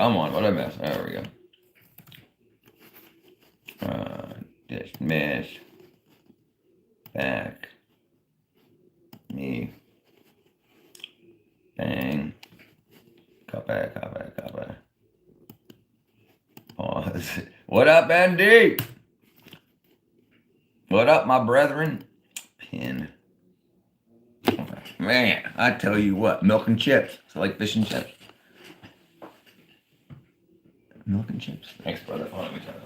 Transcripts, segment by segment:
Come on, what did I miss? There we go. Dismiss. Back. Me. Bang. Copy. Pause. What up, Andy? What up, my brethren? Pin. Man, I tell you what, milk and chips. It's like fish and chips. Milk and chips. Thanks, brother. Hold on, let me turn it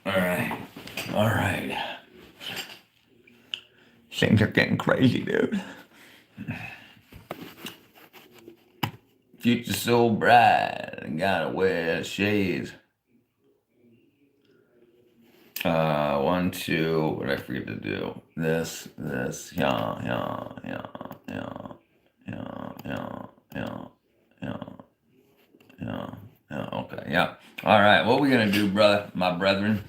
on. All right. Things are getting crazy, dude. Future so bright, gotta wear shades. 1, 2. What did I forget to do? This, yeah. Okay, yeah. All right, what we gonna do, brother, my brethren?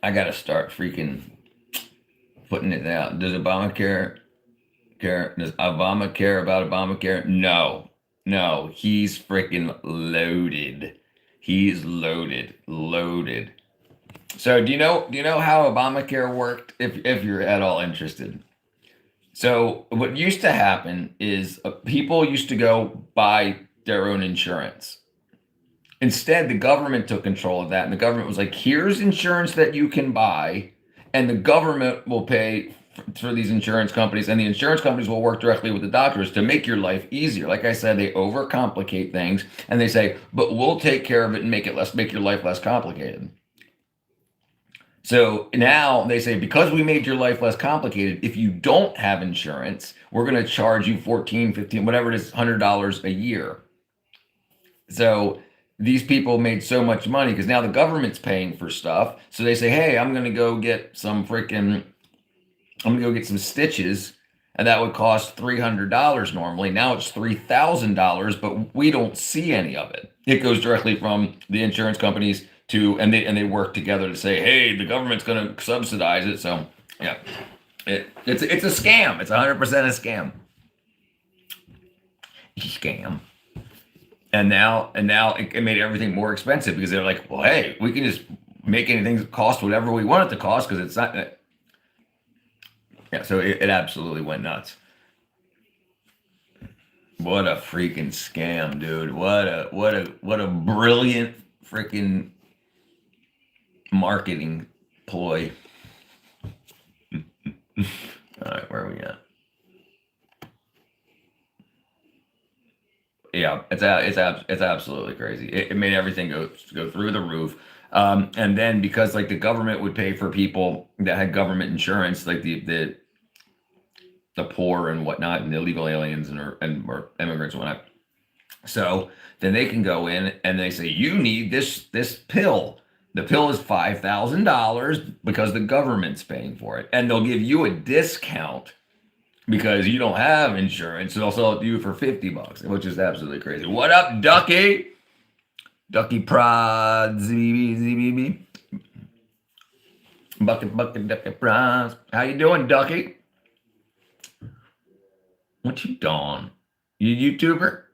I gotta start freaking putting it out. Does Obamacare care? Does Obama care about Obamacare? No, he's freaking loaded. He's loaded. So do you know how Obamacare worked? If you're at all interested. So what used to happen is people used to go buy their own insurance. Instead, the government took control of that, and the government was like, here's insurance that you can buy, and the government will pay for these insurance companies, and the insurance companies will work directly with the doctors to make your life easier. Like I said, they overcomplicate things, and they say, but we'll take care of it and make your life less complicated. So now they say, because we made your life less complicated, if you don't have insurance, we're going to charge you $14, $15, whatever it is, $100 a year. So these people made so much money because now the government's paying for stuff. So they say, hey, I'm going to go get some stitches, and that would cost $300 normally. Now it's $3,000, but we don't see any of it. It goes directly from the insurance companies and they work together to say, hey, the government's going to subsidize it. So yeah, it's a scam. It's 100% a scam. Scam. And now it made everything more expensive because they're like, well, hey, we can just make anything cost whatever we want it to cost because it's not. Yeah, so it absolutely went nuts. What a freaking scam, dude! What a brilliant freaking marketing ploy. All right, where are we at? Yeah, it's absolutely crazy. It made everything go through the roof. And then because like the government would pay for people that had government insurance, like the poor and whatnot, and illegal aliens or immigrants and whatnot. So then they can go in and they say, you need this pill. The pill is $5,000 because the government's paying for it, and they'll give you a discount because you don't have insurance. They'll sell it to you for $50, which is absolutely crazy. What up, Ducky? Ducky Prod, ZBB. Bucket, Ducky Prod. How you doing, Ducky? What you doing? You YouTuber?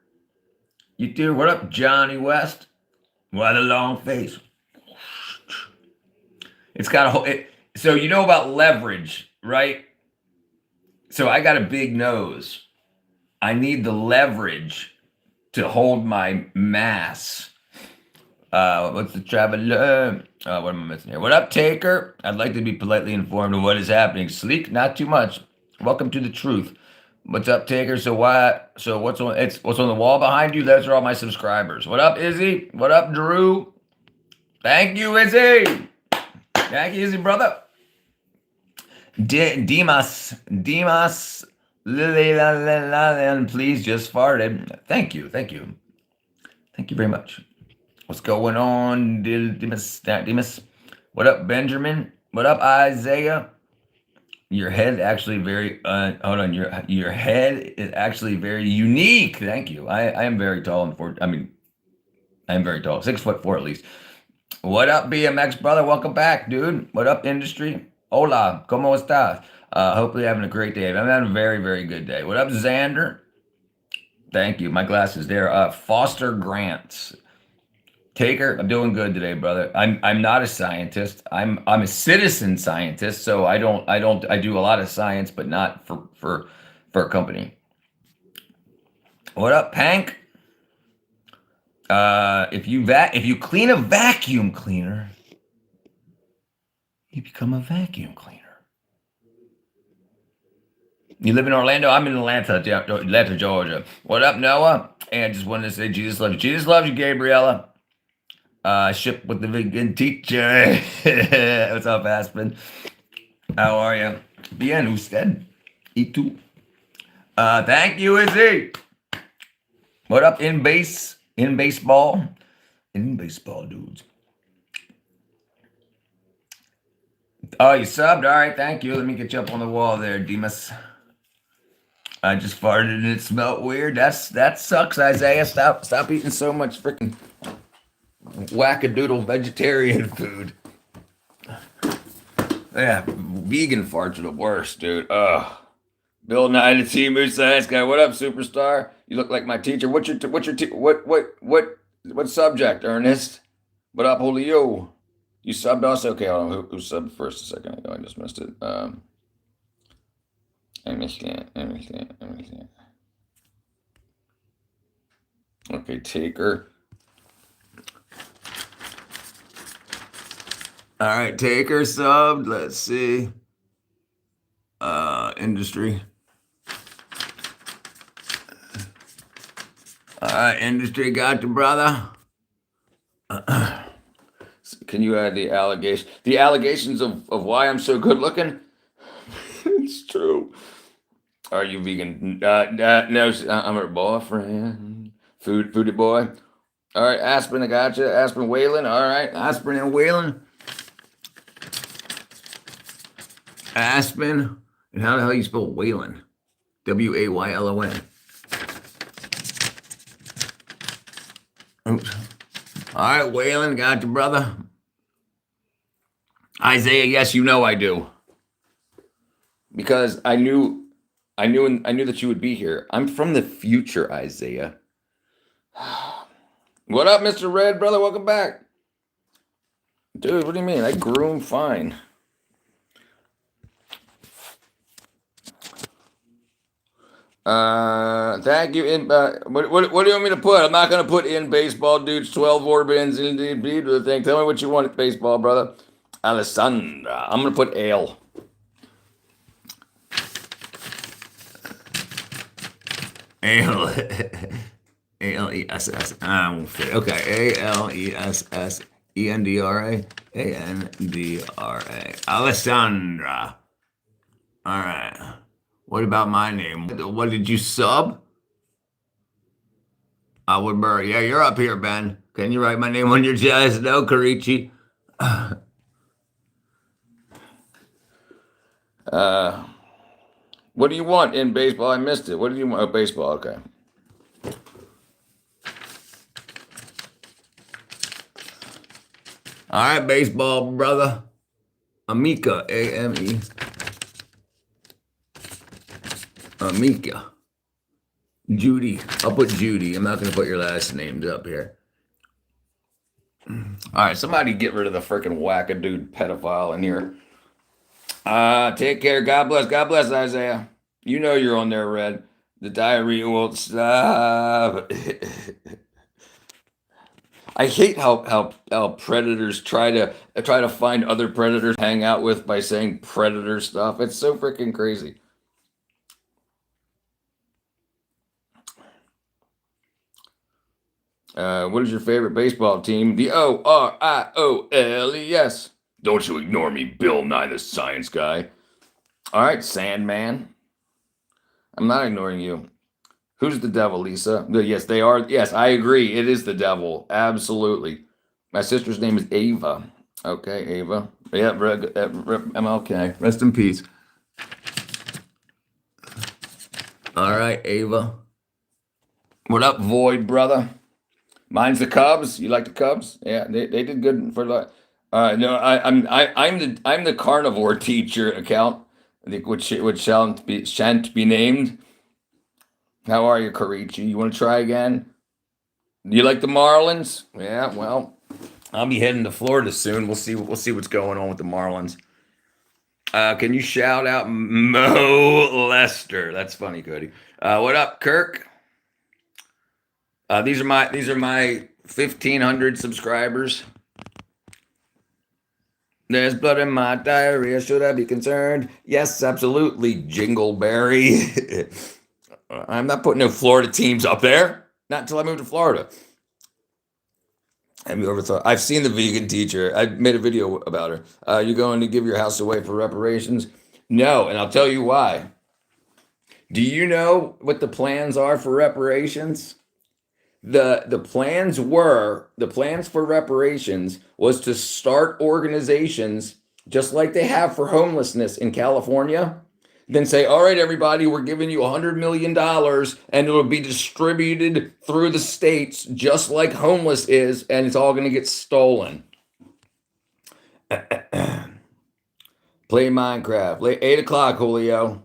What up, Johnny West? Why the long face? It's got a whole. So you know about leverage, right? So I got a big nose. I need the leverage to hold my mass. What's the traveler? What am I missing here? What up, Taker? I'd like to be politely informed of what is happening. Sleek, not too much. Welcome to the truth. What's up, Taker? So what's on the wall behind you? Those are all my subscribers. What up, Izzy? What up, Drew? Thank you, Izzy. Thank you, Izzy, brother. Dimas, please just farted. Thank you very much. What's going on, Dimas? What up, Benjamin? What up, Isaiah? Your head actually very hold on. Your head is actually very unique. Thank you. I am very tall I am very tall, 6'4" at least. What up, BMX brother? Welcome back, dude. What up, industry? Hola, ¿cómo estás? Hopefully having a great day. I'm having a very, very good day. What up, Xander? Thank you. My glasses there. Foster Grants. Taker, I'm doing good today, brother. I'm not a scientist. I'm a citizen scientist, so I do a lot of science, but not for a company. What up, Pank? If you clean a vacuum cleaner, you become a vacuum cleaner. You live in Orlando? I'm in Atlanta, Georgia. What up, Noah? And I just wanted to say Jesus loves you. Jesus loves you, Gabriella. Ship with the vegan teacher. What's up, Aspen? How are you? Bien, usted? Y tú? Thank you, Izzy. What up, in baseball? In baseball, dudes. Oh, you subbed? All right, thank you. Let me get you up on the wall there, Demas. I just farted and it smelled weird. That sucks, Isaiah. Stop eating so much freaking wackadoodle vegetarian food. Yeah, vegan farts are the worst, dude. Ugh. Bill Nye, the Timu Science Guy. What up, superstar? You look like my teacher. What's your what subject, Ernest? What up, Julio? You subbed also? Okay, hold on. Who subbed first a second ago? I just missed it. I missed that. Okay, Taker. All right, Taker subbed. Let's see. Industry. All right, Industry got you, brother. Can you add the allegation? The allegations of why I'm so good looking? It's true. Are you vegan? No, I'm her boyfriend. Foodie boy. All right, Aspen, I got you. Aspen Whalen. All right, Aspen and Whalen. Aspen. And how the hell you spell Whalen? Waylon. Oops. All right, Whalen, got you, brother. Isaiah, yes, you know I do. Because I knew that you would be here. I'm from the future, Isaiah. What up, Mr. Red, brother? Welcome back. Dude, what do you mean? I groom fine. Thank you. What do you want me to put? I'm not gonna put in baseball, dudes. 12 Orbans in the thing. Tell me what you want at baseball, brother. Alessandra. I'm gonna put ale. Ale. A-L-E-S-S. I won't fit. Okay. A-L-E-S-S-E-N-D-R-A. A-N-D-R-A. Alessandra. All right. What about my name? What did you sub? Woodbury. Yeah, you're up here, Ben. Can you write my name on your chest? No, Karichi. What do you want in baseball? I missed it. What do you want? Oh, baseball. Okay. All right, baseball, brother. Amika. A-M-E. Amika. Judy. I'll put Judy. I'm not going to put your last names up here. All right, somebody get rid of the freaking wackadoodle pedophile in here. Take care. God bless. God bless, Isaiah. You know you're on there, Red. The diarrhea won't stop. I hate how predators try to find other predators to hang out with by saying predator stuff. It's so freaking crazy. What is your favorite baseball team? The Orioles. Don't you ignore me, Bill Nye, the Science Guy. All right, Sandman. I'm not ignoring you. Who's the devil, Lisa? Yes, they are. Yes, I agree. It is the devil. Absolutely. My sister's name is Ava. Okay, Ava. Yeah, MLK. Rest in peace. All right, Ava. What up, Void, brother? Mine's the Cubs. You like the Cubs? Yeah, they did good for the. No, I'm the carnivore teacher account. I think which shan't be named. How are you, Karichi? You want to try again? You like the Marlins? Yeah, well, I'll be heading to Florida soon. We'll see what's going on with the Marlins. Can you shout out Mo Lester? That's funny, Cody. What up, Kirk? These are my 1,500 subscribers. There's blood in my diarrhea. Should I be concerned? Yes, absolutely, Jingleberry. I'm not putting no Florida teams up there. Not until I move to Florida. Have you ever thought? I've seen the vegan teacher. I made a video about her. You going to give your house away for reparations? No, and I'll tell you why. Do you know what the plans are for reparations? The plans for reparations was to start organizations just like they have for homelessness in California. Then say, all right, everybody, we're giving you $100 million and it'll be distributed through the states just like homeless is, and it's all going to get stolen. Play Minecraft. 8 o'clock, Julio.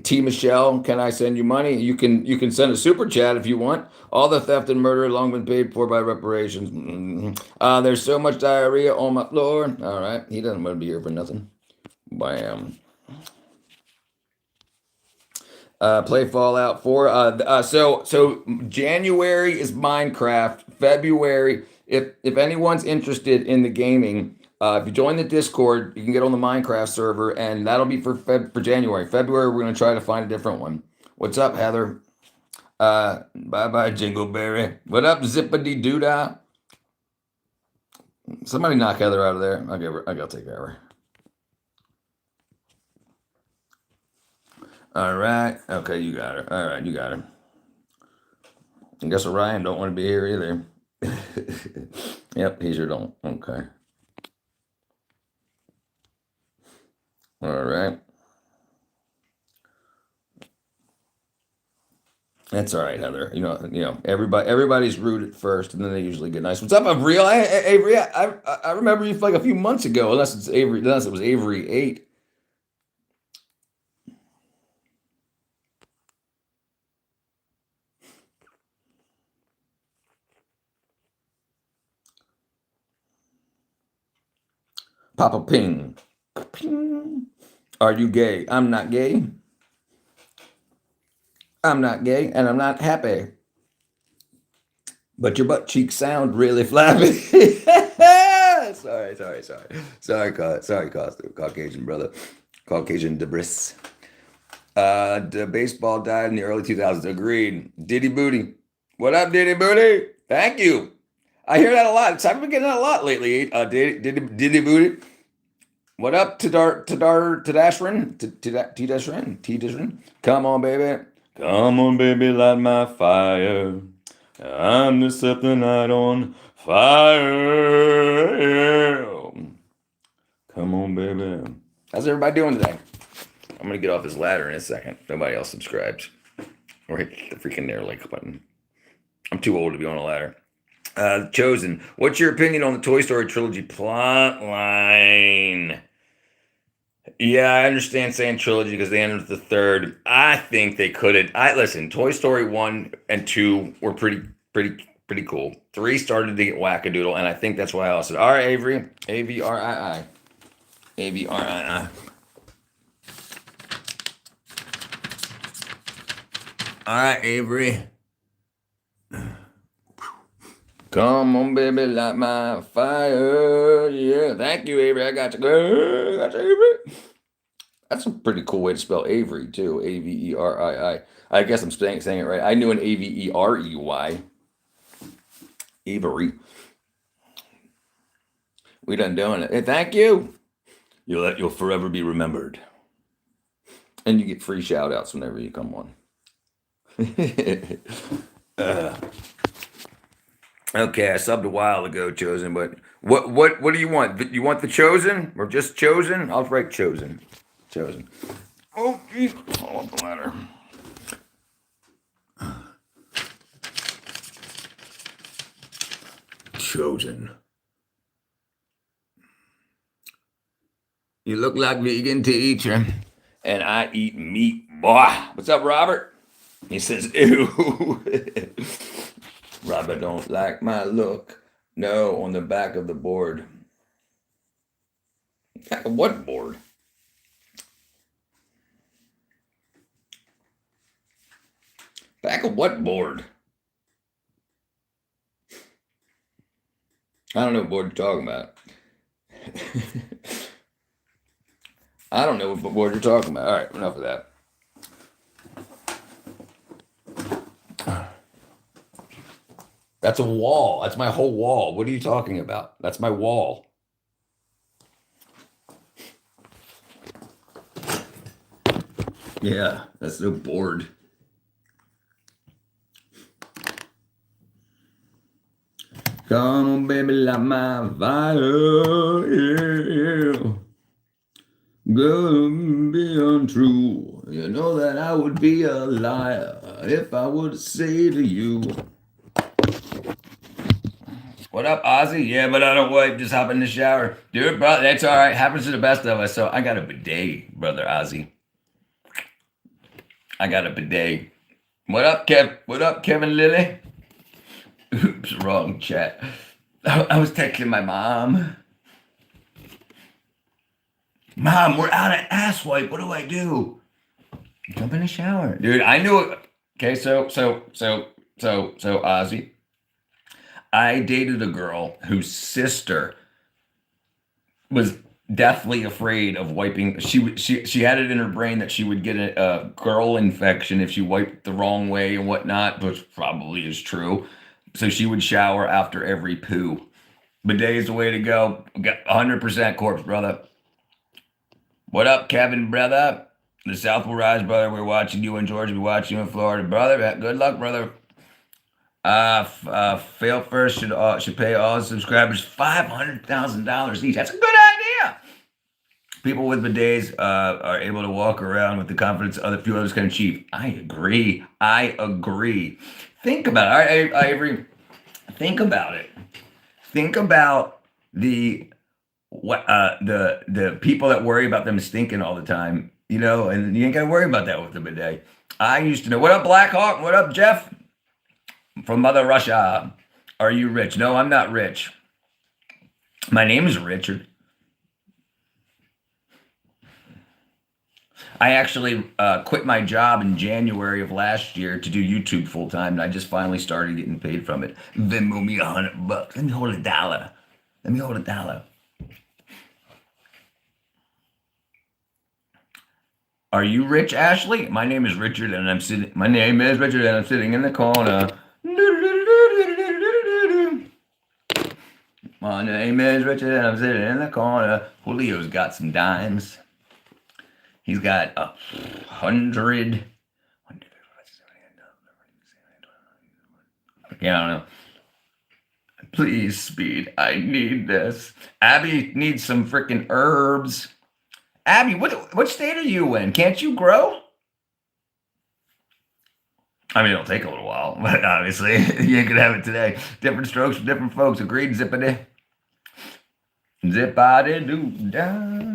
T. Michelle, can I send you money? You can send a super chat if you want. All the theft and murder long been paid for by reparations. There's so much diarrhea on my floor. All right, he doesn't want to be here for nothing. Bam. Play Fallout 4. So January is Minecraft. February, if anyone's interested in the gaming, if you join the Discord, you can get on the Minecraft server, and that'll be for January. February, we're going to try to find a different one. What's up, Heather? Bye-bye, Jingleberry. What up, Zippity Doodah? Somebody knock Heather out of there. I'll take care of her. All right. Okay, you got her. All right, you got her. I guess Orion don't want to be here either. Yep, he sure don't. Okay. All right. That's all right, Heather. Everybody's rude at first, and then they usually get nice. What's up, Avery? Avery, I remember you like a few months ago, unless it was Avery 8. Papa Ping. Ping. Are you gay? I'm not gay. I'm not gay, and I'm not happy. But your butt cheeks sound really flappy. Sorry, Caucasian brother. Caucasian debris. The baseball died in the early 2000s. Agreed. Diddy Booty. What up, Diddy Booty? Thank you. I hear that a lot. I've been getting that a lot lately. Diddy Booty. What up, Tadashrin? Tadashrin? Come on, baby. Come on, baby, light my fire. I'm to set the night on fire. Come on, baby. How's everybody doing today? I'm going to get off this ladder in a second. Nobody else subscribes. Or hit the freaking there like button. I'm too old to be on a ladder. Chosen. What's your opinion on the Toy Story trilogy plot line? Yeah, I understand saying trilogy because they ended with the third. I think they could have. Listen. Toy Story 1 and 2 were pretty cool. 3 started to get wackadoodle, and I think that's why I also. All right, Avery. Avrii. Avrii. All right, Avery. Come on, baby, light my fire. Yeah, thank you, Avery. I got you, Avery. That's a pretty cool way to spell Avery, too. Averii. I guess I'm saying it right. I knew an Averey. Avery. We done doing it. Hey, thank you. You'll forever be remembered. And you get free shout outs whenever you come on. Okay, I subbed a while ago, Chosen, but what do you want? You want the Chosen or just Chosen? I'll write Chosen. Chosen. Oh, geez. Hold on the ladder. Chosen. You look like vegan teacher. And I eat meat. Boy. What's up, Robert? He says, ew. Robert don't like my look. No, on the back of the board. Back of what board? Back of what board? I don't know what board you're talking about. I don't know what board you're talking about. All right, enough of that. That's a wall. That's my whole wall. What are you talking about? That's my wall. Yeah, that's the board. Come on, baby, light my fire. Yeah. Gonna be untrue. You know that I would be a liar if I would say to you. What up, Ozzy? Yeah, but I don't wipe. Just hop in the shower. Dude, bro, that's all right. Happens to the best of us. So I got a bidet, brother Ozzy. I got a bidet. What up, Kev? What up, Kevin Lilly? Oops, wrong chat. I was texting my mom. Mom, we're out of ass wipe. What do I do? Jump in the shower, dude. I knew it. Okay, so Ozzy. I dated a girl whose sister was deathly afraid of wiping. She had it in her brain that she would get a girl infection if she wiped the wrong way and whatnot, which probably is true. So she would shower after every poo. Bidet is the way to go. Got 100% corpse, brother. What up, Kevin, brother? The South will rise, brother. We're watching you in Georgia. We're watching you in Florida, brother. Good luck, brother. Fail first should pay all the subscribers $500,000 each. That's a good idea. People with bidets are able to walk around with the confidence other few others can achieve. I agree. Think about it. I agree. Think about it. Think about the people that worry about them stinking all the time, and you ain't gotta worry about that with the bidet. I used to know. What up, Blackhawk? What up, Jeff? From Mother Russia. Are you rich? No, I'm not rich. My name is Richard. I actually quit my job in January of last year to do YouTube full time, and I just finally started getting paid from it. Venmo me $100. Let me hold a dollar. Are you rich, Ashley? My name is Richard, and I'm sitting. My name is Richard, and I'm sitting in the corner. My name is Richard, and I'm sitting in the corner. Julio's got some dimes. He's got 100. Yeah, I don't know. Please, Speed. I need this. Abby needs some freaking herbs. Abby, what state are you in? Can't you grow? I mean, it'll take a little while, but obviously you ain't gonna have it today. Different strokes for different folks. Agreed, zippity. Zippity doo da,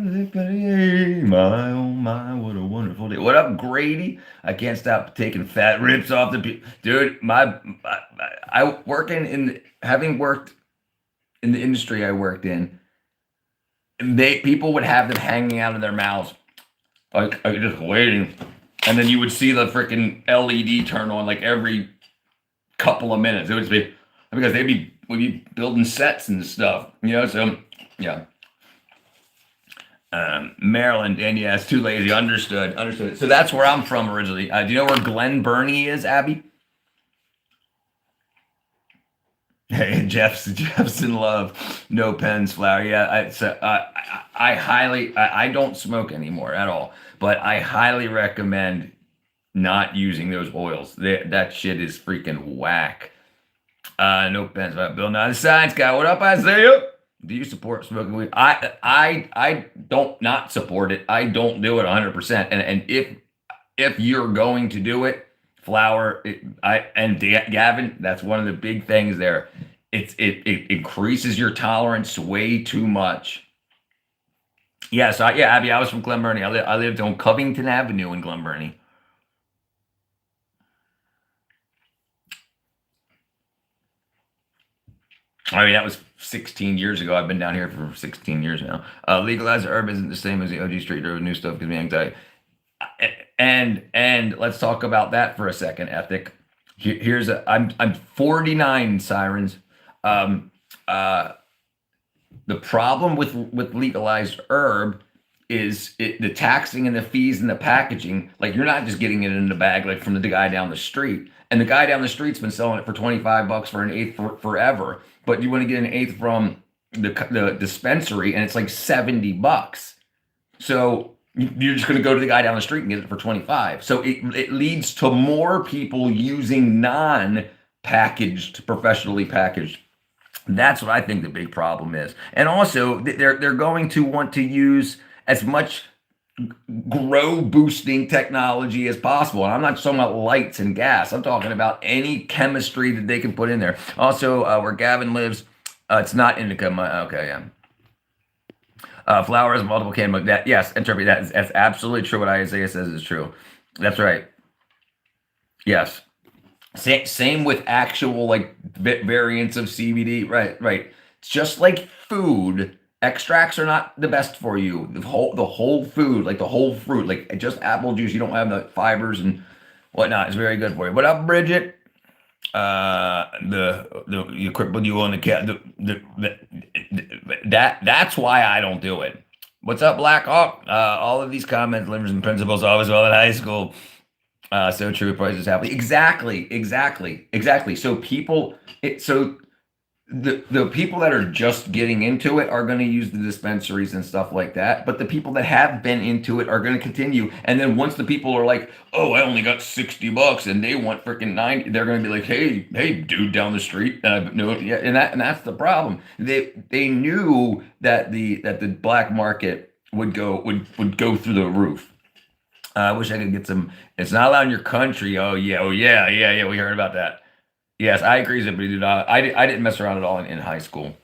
zippity. My oh my, what a wonderful day. What up, Grady? I can't stop taking fat rips off the dude. Having worked in the industry I worked in, people would have them hanging out of their mouths, like just waiting, and then you would see the freaking LED turn on like every couple of minutes. It would be because we'd be building sets and stuff, So yeah. Maryland, and yeah, it's too lazy. Understood. So that's where I'm from originally. Do you know where Glen Burnie is, Abby? Hey, Jeff's in love. No pens, flower. Yeah, I don't smoke anymore at all, but I highly recommend not using those oils. That shit is freaking whack. No pens, Bill Nye the Science Guy. What up, Isaiah? Do you support smoking weed? I don't not support it. I don't do it 100%. And if you're going to do it, flower, Gavin, that's one of the big things there. It increases your tolerance way too much. Yes, yeah, Abby, I was from Glen Burnie. I lived on Covington Avenue in Glen Burnie. I mean, that was 16 years ago. I've been down here for 16 years now. Legalized herb isn't the same as the OG street or new stuff gives me anxiety. And let's talk about that for a second, Ethic. Here's I'm 49 sirens. Um, uh, the problem with legalized herb is the taxing and the fees and the packaging. Like you're not just getting it in the bag like from the guy down the street. And the guy down the street's been selling it for 25 bucks for an eighth forever. But you want to get an eighth from the dispensary and it's like 70 bucks. So you're just going to go to the guy down the street and get it for 25. So it leads to more people using non-packaged, professionally packaged. That's what I think the big problem is. And also, they're going to want to use as much grow boosting technology as possible. And I'm not talking about lights and gas. I'm talking about any chemistry that they can put in there. Also, where Gavin lives, it's not indica. Okay, yeah. Flower has multiple cannabis. That yes, entropy. That's absolutely true. What Isaiah says is true. That's right. Yes. Same with actual like variants of CBD. Right, right. It's just like food. Extracts are not the best for you. The whole food, like the whole fruit, like just apple juice, you don't have the fibers and whatnot. It's very good for you. What up, Bridget? The you crippled you on the cat. That's why I don't do it. What's up, Black Hawk? All of these comments, livers, and principles always well in high school. So true. Prices happily. Exactly. Exactly. Exactly. So the people that are just getting into it are going to use the dispensaries and stuff like that. But the people that have been into it are going to continue. And then once the people are like, "Oh, I only got 60 bucks," and they want freaking 90, they're going to be like, "Hey, dude down the street." No, yeah, and that's the problem. They knew that the black market would go through the roof. I wish I could get some. It's not allowed in your country. Oh yeah, yeah, yeah. We heard about that. Yes, I agree, Zippity doo dah. I didn't mess around at all in high school.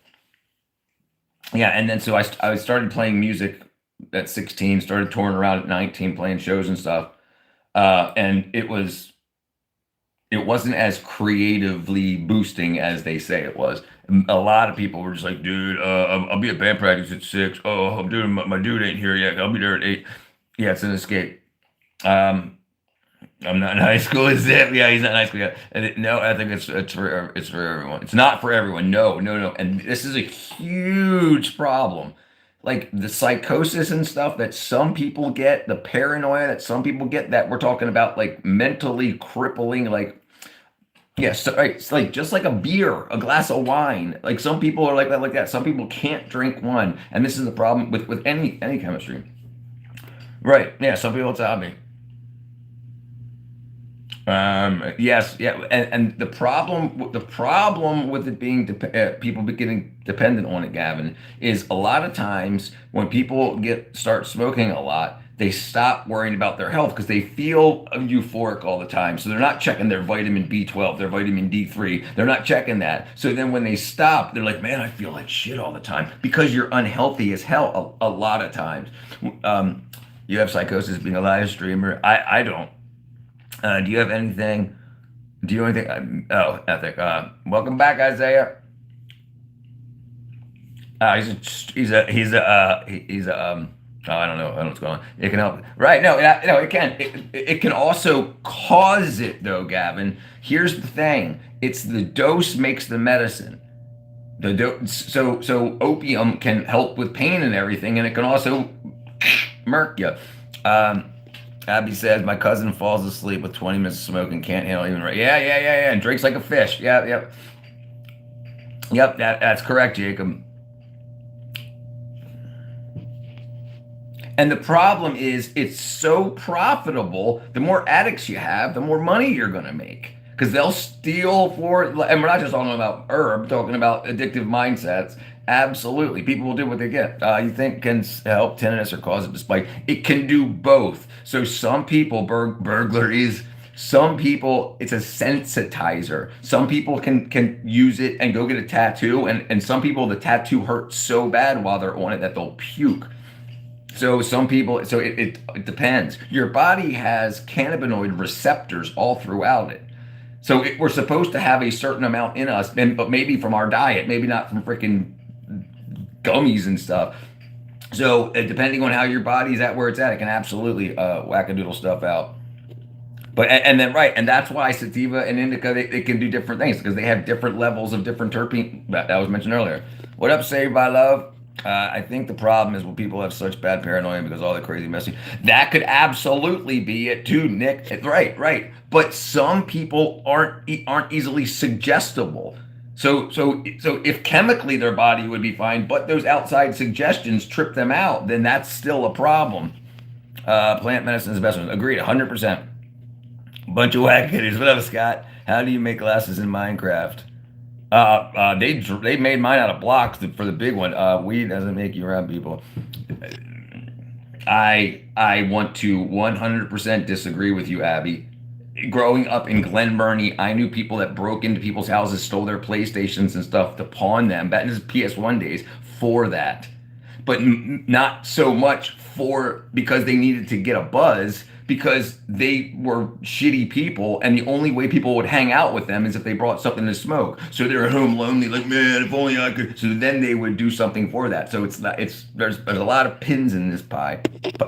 Yeah, and then so I started playing music at 16, started touring around at 19, playing shows and stuff. And it wasn't as creatively boosting as they say it was. A lot of people were just like, dude, I'll be at band practice at 6. Oh, I'm doing my dude ain't here yet. I'll be there at 8. Yeah, it's an escape. Um, I'm not in high school. Is it? Yeah, he's not in high school yet. No, I think it's for everyone. It's not for everyone. No, no, no. And this is a huge problem. Like the psychosis and stuff that some people get, the paranoia that some people get, that we're talking about, like mentally crippling. Like yes, so, right, it's like just like a beer, a glass of wine. Like some people are like that, like that. Some people can't drink one, and this is the problem with any chemistry. Right? Yeah. Some people it's a hobby. Yes, yeah, and the problem with it being people getting dependent on it, Gavin, is a lot of times when people start smoking a lot, they stop worrying about their health because they feel euphoric all the time. So they're not checking their vitamin B12, their vitamin D3. They're not checking that. So then when they stop, they're like, "Man, I feel like shit all the time," because you're unhealthy as hell a lot of times. Um, you have psychosis being a live streamer. I don't. Do you have anything? Do you have anything? Oh, ethic. Welcome back, Isaiah. He's a oh, I don't know what's going on. It can help, right? No, no, it can. It can also cause it though, Gavin. Here's the thing: it's the dose makes the medicine. So opium can help with pain and everything, and it can also murk you. Um, Abby says my cousin falls asleep with 20 minutes of smoking, can't handle even right. Yeah, yeah, yeah, yeah, and drinks like a fish. Yeah, yep, yep. That's correct, Jacob. And the problem is, it's so profitable. The more addicts you have, the more money you're going to make because they'll steal for it. And we're not just talking about herb, talking about addictive mindsets. Absolutely. People will do what they get. You think can help tinnitus or cause it to spike? It can do both. So some people, burglaries, some people, it's a sensitizer. Some people can use it and go get a tattoo. And some people, the tattoo hurts so bad while they're on it that they'll puke. So some people, so it depends. Your body has cannabinoid receptors all throughout it. So we're supposed to have a certain amount in us, but maybe from our diet, maybe not from freaking gummies and stuff. So depending on how your body's at where it's at, it can absolutely wackadoodle stuff out. But and then right, and that's why sativa and indica they can do different things because they have different levels of different terpene that was mentioned earlier. What up, Saved by Love? I think the problem is when people have such bad paranoia because all the crazy messaging. That could absolutely be it too, Nick. Right, right. But some people aren't easily suggestible. So if chemically their body would be fine, but those outside suggestions trip them out, then that's still a problem. Plant medicine is the best one. Agreed, 100%. Bunch of wackadoodles. What up, Scott? How do you make glasses in Minecraft? They made mine out of blocks for the big one. Weed doesn't make you around people. I want to 100% disagree with you, Abby. Growing up in Glen Burnie, I knew people that broke into people's houses, stole their PlayStations and stuff to pawn them back in his PS1 days for that. But not so much for because they needed to get a buzz because they were shitty people and the only way people would hang out with them is if they brought something to smoke. So they're at home lonely, like, man, if only I could. So then they would do something for that. So there's a lot of pins in this pie,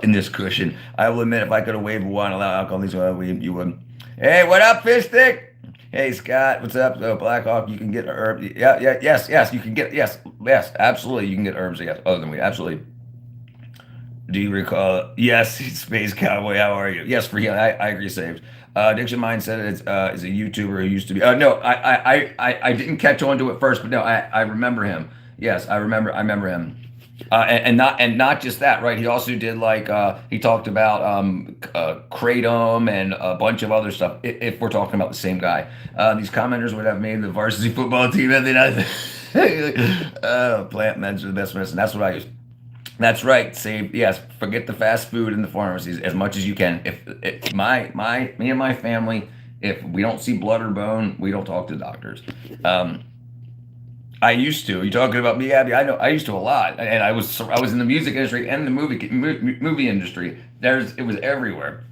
in this cushion. I will admit, if I could have waved one, allow alcohol, you would. Hey, what up, Fish Stick? Hey, Scott, what's up? Blackhawk, you can get herbs. Yes, you can get, yes, absolutely, you can get herbs, yes, other than we, absolutely. Do you recall? Yes, Space Cowboy, how are you? Yes, for healing, I agree, saved. Addiction Mindset is a YouTuber who used to be, no, I didn't catch on to it first, but no, I remember him. Yes, I remember him. And not just that, right? He also did like he talked about kratom and a bunch of other stuff. If we're talking about the same guy, these commenters would have made the varsity football team, and then plant meds are the best medicine. That's what I use. That's right. Save yes. Forget the fast food and the pharmacies as much as you can. If me and my family, if we don't see blood or bone, we don't talk to doctors. I used to. You talking about me, Abby? I know. I used to a lot, and I was in the music industry and the movie industry. It was everywhere.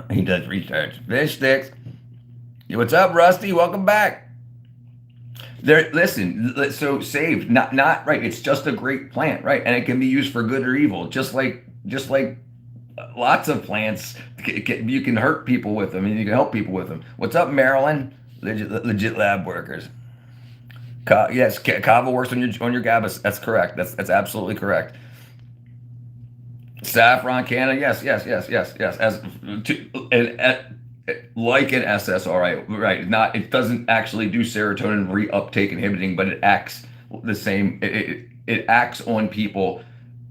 He does research. Fish sticks. What's up, Rusty? Welcome back. There. Listen. So saved. Not right. It's just a great plant, right? And it can be used for good or evil. Just like lots of plants. You can hurt people with them, and you can help people with them. What's up, Marilyn? Legit lab workers. Yes, Kava works on your GABA. That's correct. That's absolutely correct. Saffron canna. Yes. As like an SSRI, right? Not it doesn't actually do serotonin reuptake inhibiting, but it acts the same. It acts on people.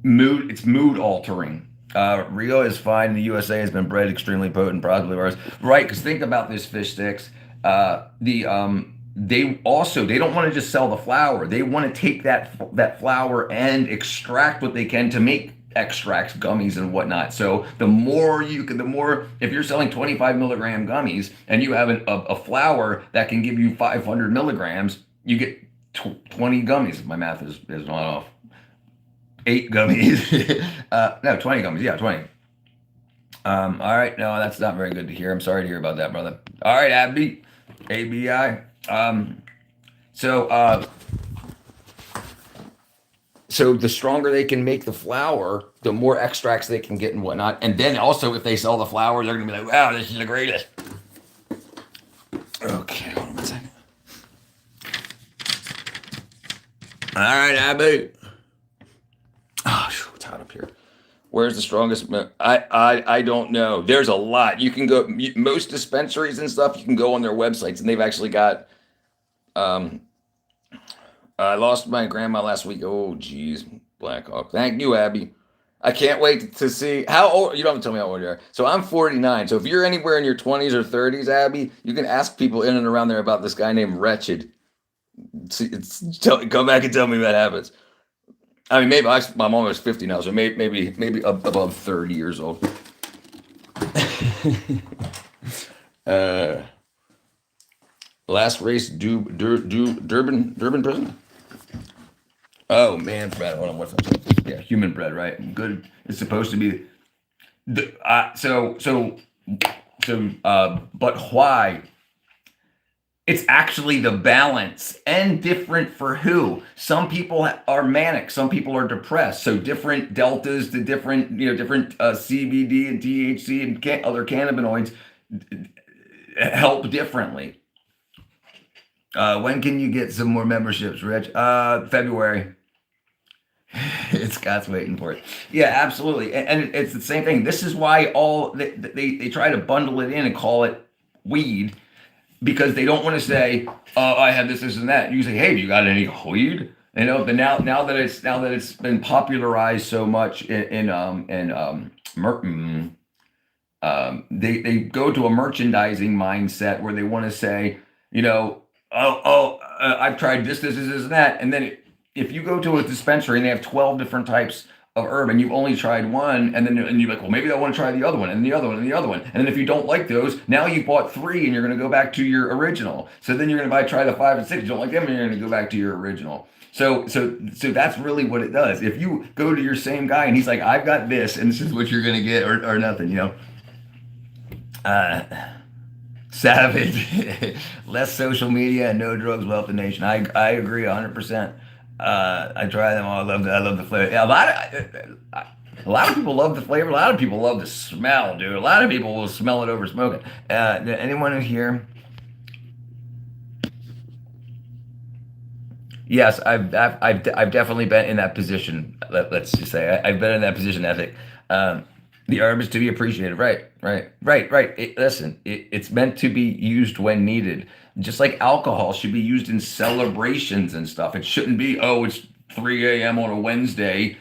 It's mood altering. Rio is fine. The USA has been bred extremely potent, possibly worse. Right? Because think about this, fish sticks. They don't want to just sell the flower. They want to take that flower and extract what they can to make extracts, gummies, and whatnot. So the more if you're selling 25 milligram gummies and you have a flower that can give you 500 milligrams, you get 20 gummies. If my math is not off. 8 gummies. No, 20 gummies. Yeah, 20. All right. No, that's not very good to hear. I'm sorry to hear about that, brother. All right, Abby. ABI. So the stronger they can make the flour, the more extracts they can get and whatnot. And then also, if they sell the flour, they're going to be like, wow, this is the greatest. Okay, hold on one second. All right, Abby. Oh, it's hot up here. Where's the strongest? I don't know. There's a lot. You can go, most dispensaries and stuff, you can go on their websites, and they've actually got, I lost my grandma last week. Oh, geez, Blackhawk. Thank you, Abby. I can't wait to see how old. You don't have to tell me how old you are. So I'm 49. So if you're anywhere in your 20s or 30s, Abby, you can ask people in and around there about this guy named Wretched. Come back and tell me what happens. I mean, maybe I'm almost 50 now, so maybe above 30 years old. Last race, Durban prison. Oh man, bread. Hold on, what's up? Yeah, human bread, right? Good. It's supposed to be but why? It's actually the balance and different for who. Some people are manic, some people are depressed. So different deltas to different, different CBD and THC and other cannabinoids help differently. When can you get some more memberships, Rich? February. Scott's waiting for it. Yeah, absolutely. And it's the same thing. This is why they try to bundle it in and call it weed, because they don't want to say, I had this and that. You say, hey, you got any weed? But now that it's been popularized so much they go to a merchandising mindset where they want to say, I've tried this, and that, and then if you go to a dispensary and they have 12 different types of herb and you've only tried one, and you're like, well, maybe I want to try the other one and the other one and the other one, and then if you don't like those, now you bought three and you're going to go back to your original. So then you're going to try the 5 and 6. You don't like them, and you're going to go back to your original. So that's really what it does. If you go to your same guy and he's like, I've got this, and this is what you're going to get, or nothing, Savage. Less social media and no drugs will help the nation. I agree 100%. I try them all. I love the flavor. Yeah, a lot of people love the flavor. A lot of people love the smell, dude. A lot of people will smell it over smoking. Anyone in here? Yes, I've definitely been in that position. Let's just say I've been in that position. Ethic. The herb is to be appreciated. Right, right. Listen, it's meant to be used when needed. Just like alcohol should be used in celebrations and stuff. It shouldn't be, oh, it's 3 a.m. on a Wednesday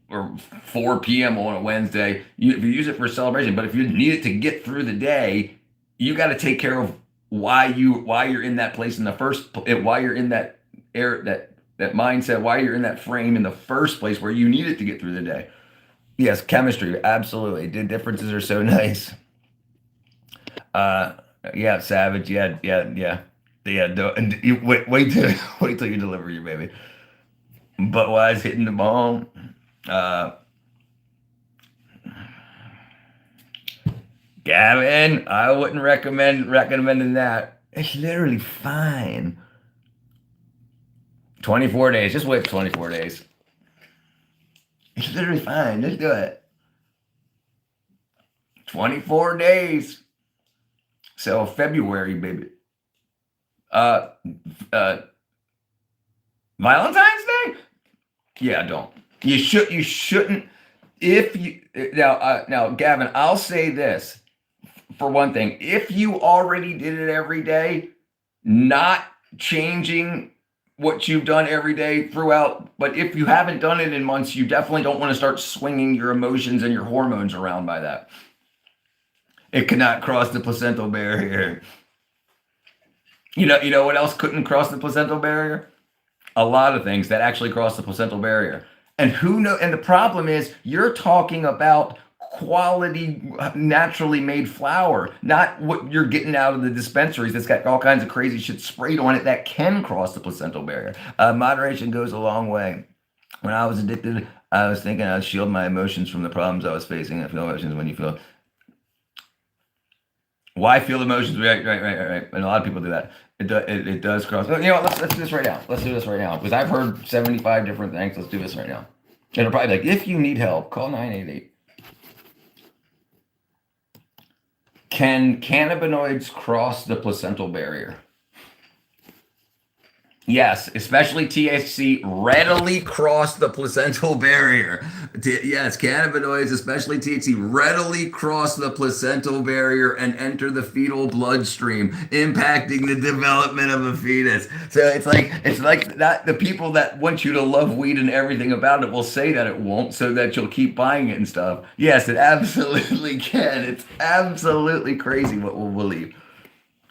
or 4 p.m. on a Wednesday. If you use it for a celebration, but if you need it to get through the day, you got to take care of why you're in that place in the first why you're in that air that mindset, why you're in that frame in the first place where you need it to get through the day. Yes, chemistry, absolutely. The differences are so nice. Uh, yeah, Savage. Yeah. And you wait till wait till you deliver your baby. But wise hitting the ball. Uh, Gavin, I wouldn't recommending that. It's literally fine. 24 days. Just wait 24 days. It's literally fine. Let's do it. 24 days. So February, baby. Uh, uh, Valentine's Day? Yeah, don't. You shouldn't. If you now, Gavin, I'll say this for one thing. If you already did it every day, not changing what you've done every day throughout, but if you haven't done it in months, you definitely don't want to start swinging your emotions and your hormones around by that. It cannot cross the placental barrier. You know what else couldn't cross the placental barrier? A lot of things that actually cross the placental barrier. And who know? And the problem is, you're talking about quality, naturally made flour, not what you're getting out of the dispensaries that's got all kinds of crazy shit sprayed on it that can cross the placental barrier. Moderation goes a long way. When I was addicted, I was thinking I'd shield my emotions from the problems I was facing. I feel emotions when you feel. Why feel emotions? Right. And a lot of people do that. It does cross. You know what? Let's do this right now. Let's do this right now because I've heard 75 different things. Let's do this right now. It'll probably be like, if you need help, call 988. Can cannabinoids cross the placental barrier? Yes, especially THC readily cross the placental barrier. Yes, cannabinoids, especially THC, readily cross the placental barrier and enter the fetal bloodstream, impacting the development of a fetus. So it's like that. The people that want you to love weed and everything about it will say that it won't, so that you'll keep buying it and stuff. Yes, it absolutely can. It's absolutely crazy what we'll believe.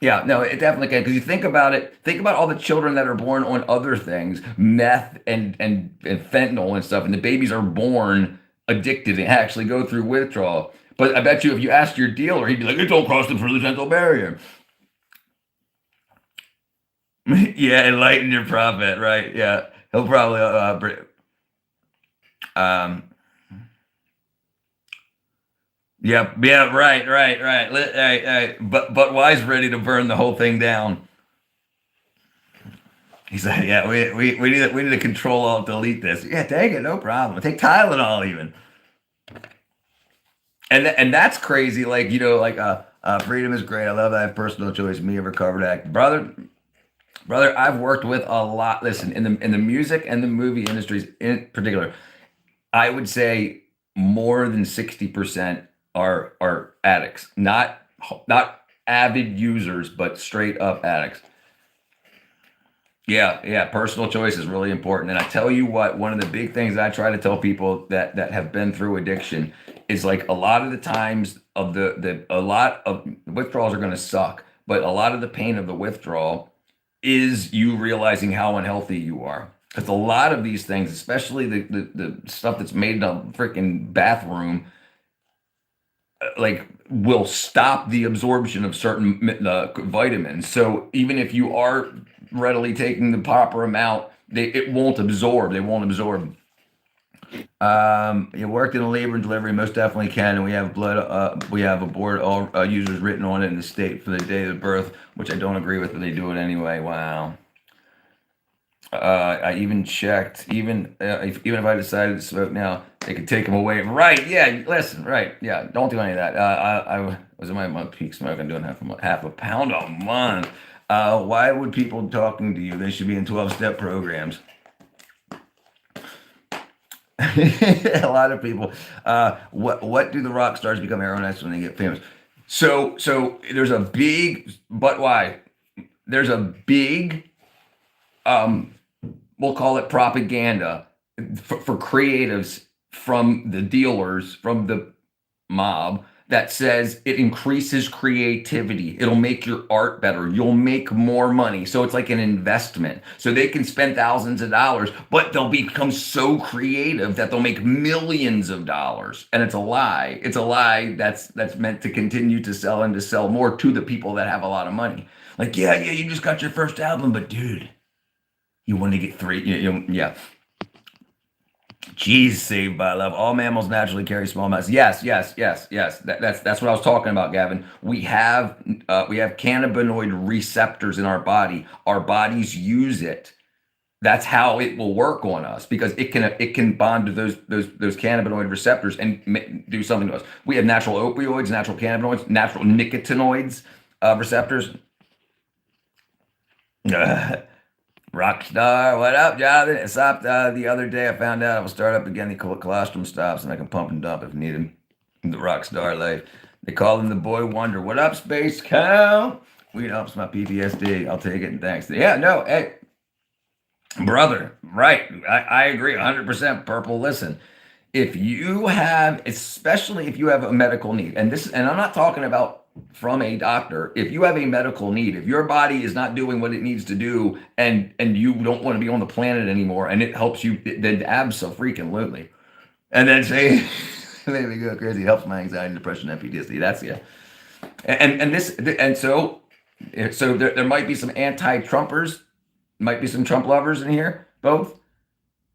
Yeah, no, it definitely can. Because you think about it, think about all the children that are born on other things, meth and fentanyl and stuff, and the babies are born addicted and actually go through withdrawal. But I bet you if you asked your dealer, he'd be like, it don't cross the placental barrier. Yeah, enlighten your prophet, right? Yeah. He'll probably Um, yep, yeah, right. But Wise ready to burn the whole thing down. He's like, yeah, we need to control alt delete this. Yeah, take it, no problem. Take Tylenol even. And that's crazy. Like freedom is great. I love that I have personal choice. Me ever covered act, brother. I've worked with a lot. Listen, in the music and the movie industries in particular, I would say more than 60% are addicts, not avid users, but straight up addicts. Yeah. Personal choice is really important. And I tell you what, one of the big things I try to tell people that have been through addiction is like a lot of the times of the a lot of withdrawals are going to suck, but a lot of the pain of the withdrawal is you realizing how unhealthy you are. Because a lot of these things, especially the stuff that's made in a freaking bathroom, like will stop the absorption of certain vitamins. So even if you are readily taking the proper amount, it won't absorb. They won't absorb. You worked in labor and delivery, most definitely can, and we have we have aboard all users written on it in the state for the day of birth, which I don't agree with, but they do it anyway. Wow. I even checked, even if I decided to smoke now, they could take them away. Right? Yeah. Listen. Right? Yeah. Don't do any of that. I was in my peak smoke. I'm doing half a pound a month. Why would people talking to you? They should be in 12-step programs. A lot of people. What do the rock stars become aeronauts when they get famous? So there's a big, but why? There's a big um we'll call it propaganda for creatives from the dealers, from the mob, that says it increases creativity. It'll make your art better. You'll make more money. So it's like an investment. So they can spend thousands of dollars, but they'll become so creative that they'll make millions of dollars. And it's a lie. It's a lie that's meant to continue to sell and to sell more to the people that have a lot of money. Like, yeah, you just got your first album, but dude, you want to get three. Yeah. Geez, saved by love. All mammals naturally carry small amounts. Yes. That's what I was talking about, Gavin. We have cannabinoid receptors in our body. Our bodies use it. That's how it will work on us because it can bond to those cannabinoid receptors and do something to us. We have natural opioids, natural cannabinoids, natural nicotinoids receptors. Rockstar, what up, Jonathan? It stopped the other day. I found out I will start up again. The colostrum stops, and I can pump and dump if needed. The Rockstar life. They call him the Boy Wonder. What up, Space Cow? Weed helps my PTSD. I'll take it and thanks. Yeah, no, hey, brother, right. I agree 100%. Purple, listen. If you have, especially if you have a medical need, and I'm not talking about from a doctor, if you have a medical need, if your body is not doing what it needs to do and you don't want to be on the planet anymore and it helps you, then absolutely. And then say, made me go crazy. It helps my anxiety, depression, and PTSD. That's yeah. So there might be some anti-Trumpers, might be some Trump lovers in here, both.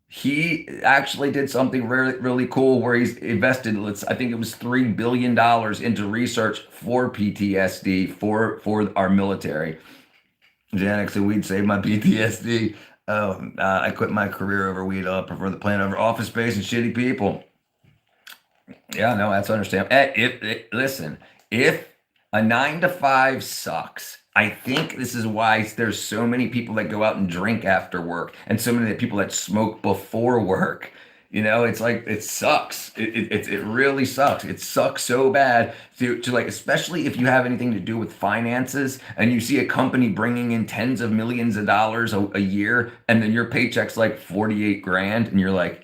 He actually did something really, really cool where he's invested, I think it was $3 billion into research for PTSD for our military. Janik said weed saved my PTSD. I quit my career over weed. I prefer the planet over office space and shitty people. Yeah, no, that's understandable. Listen, if a 9 to 5 sucks, I think this is why there's so many people that go out and drink after work and so many people that smoke before work. It's like it sucks. It really sucks. It sucks so bad to like, especially if you have anything to do with finances and you see a company bringing in tens of millions of dollars a year and then your paycheck's like 48 grand and you're like,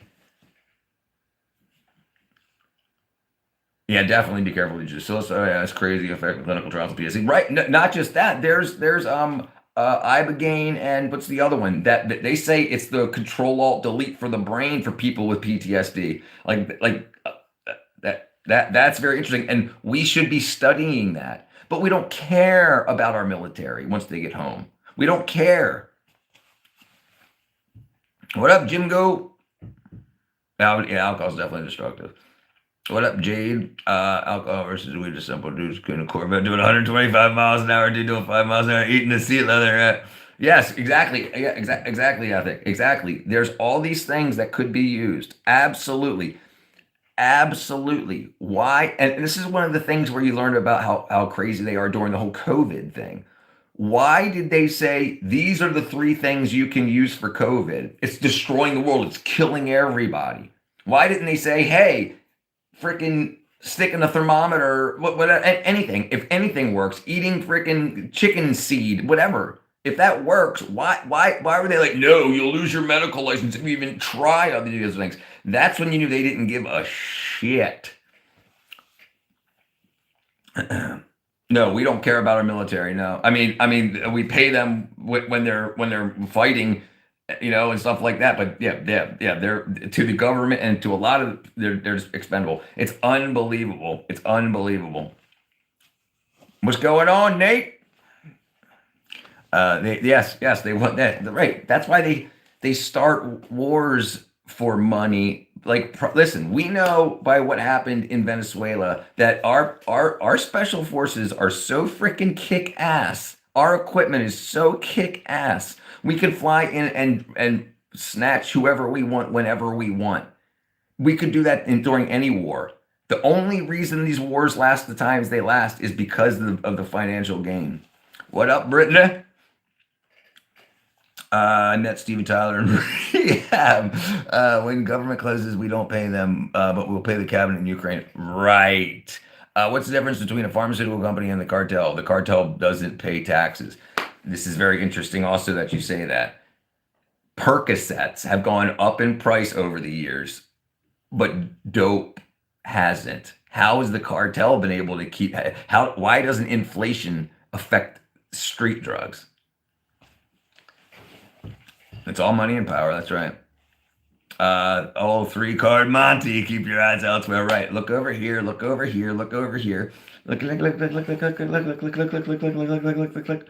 yeah, definitely be careful with your so yeah, it's crazy effect of clinical trials of PTSD. Right. Not just that. There's ibogaine and what's the other one that they say it's the control alt delete for the brain for people with PTSD. That's very interesting, and we should be studying that. But we don't care about our military once they get home. We don't care. What up, Jim Go? Yeah, alcohol is definitely destructive. What up, Jade? Alcohol versus weed, a simple dudes couldn't Corvette doing 125 miles an hour, dude doing 5 miles an hour, eating the seat leather. Yes, exactly. Yeah, exactly. I think exactly. There's all these things that could be used. Absolutely, absolutely. Why? And this is one of the things where you learn about how crazy they are during the whole COVID thing. Why did they say these are the three things you can use for COVID? It's destroying the world. It's killing everybody. Why didn't they say, hey, freaking sticking a thermometer, anything. If anything works, eating freaking chicken seed, whatever. If that works, why were they like, no, you'll lose your medical license if you even try other these things? That's when you knew they didn't give a shit. No, we don't care about our military. No, I mean, we pay them when they're fighting, and stuff like that. But yeah, they're to the government and to a lot of they're just expendable. It's unbelievable. It's unbelievable. What's going on, Nate? Yes, they want that. Right. That's why they start wars for money. Like, listen, we know by what happened in Venezuela that our special forces are so freaking kick ass. Our equipment is so kick ass. We can fly in and snatch whoever we want whenever we want. We could do that during any war. The only reason these wars last the times they last is because of the financial gain. What up, Brittany? I met Steven Tyler and rehab. When government closes, we don't pay them, but we'll pay the cabinet in Ukraine. Right. What's the difference between a pharmaceutical company and the cartel? The cartel doesn't pay taxes. This is very interesting also that you say that. Percocets have gone up in price over the years, but dope hasn't. How has the cartel been able to keep, why doesn't inflation affect street drugs? It's all money and power. That's right. Oh, three card Monty. Keep your eyes elsewhere. Right. Look over here. Look over here. Look over here. Look. Look. Look. Look. Look. Look. Look. Look. Look. Look. Look. Look. Look. Look. Look. Look. Look. Look.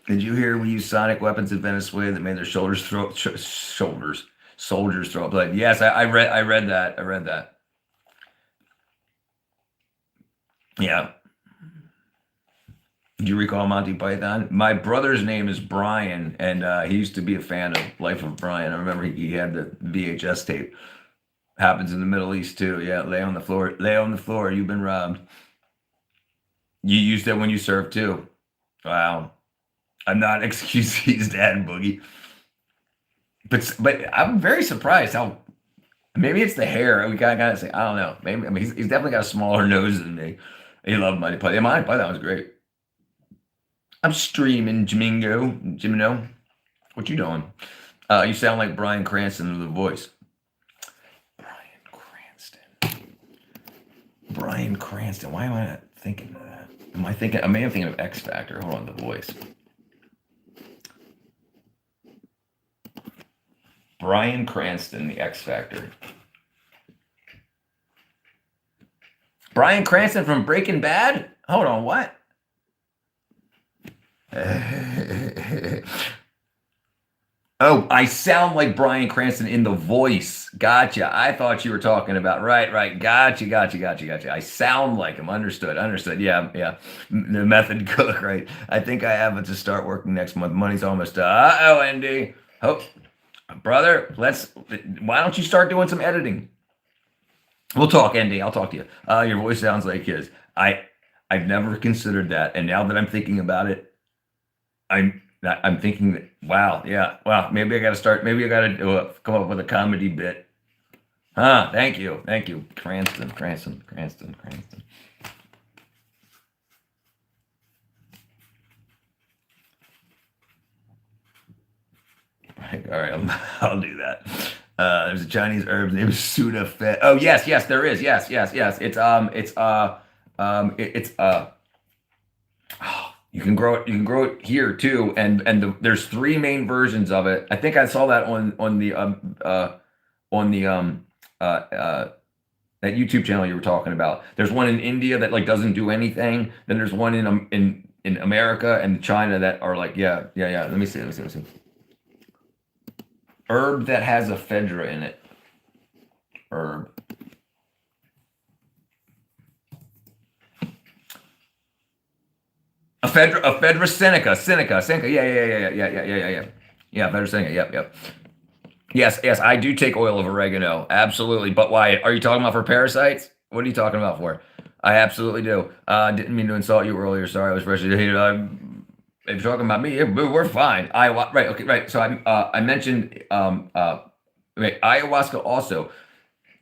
Did you hear we used sonic weapons in Venezuela that made their soldiers throw up blood? Yes, I read that. I read that. Yeah. Do you recall Monty Python? My brother's name is Brian, and he used to be a fan of Life of Brian. I remember he had the VHS tape. Happens in the Middle East too. Yeah, lay on the floor. Lay on the floor. You've been robbed. You used it when you served too. Wow. I'm not excusing his dad, Boogie. But I'm very surprised how maybe it's the hair. We gotta say I don't know. Maybe I mean he's definitely got a smaller nose than me. He loved Monty Python. Yeah, Monty Python was great. I'm streaming, Jimino. What you doing? You sound like Bryan Cranston with the voice. Bryan Cranston. Bryan Cranston. Why am I not thinking of that? Am I thinking? I may have thinking of X Factor. Hold on, the voice. Bryan Cranston, the X Factor. Bryan Cranston from Breaking Bad? Hold on, what? Oh, I sound like Bryan Cranston in the voice. Gotcha. I thought you were talking about right. Gotcha. I sound like him. Understood. Yeah. The method cook, right? I think I have it to start working next month. Money's almost. Oh, Andy. Oh, brother. Why don't you start doing some editing? We'll talk, Andy. I'll talk to you. Your voice sounds like his. I've never considered that, and now that I'm thinking about it, I'm thinking that wow, maybe I got to start. Maybe I got to come up with a comedy bit. Thank you, Cranston. All right, I'll do that. There's a Chinese herb named Sudafed. Oh yes, there is. Yes. You can grow it. You can grow it here too, and there's three main versions of it. I think I saw that on the that YouTube channel you were talking about. There's one in India that like doesn't do anything. Then there's one in America and China that are like yeah. Let me see. Herb that has ephedra in it. herb. A Phaedra Seneca. Yeah. Yeah, Phaedra Seneca. Yep. Yes, I do take oil of oregano. Absolutely. But why? Are you talking about for parasites? What are you talking about for? I absolutely do. Didn't mean to insult you earlier. Sorry, I was frustrated. If you're talking about me, we're fine. Iowa, right? Okay, right. So I mentioned right, ayahuasca also,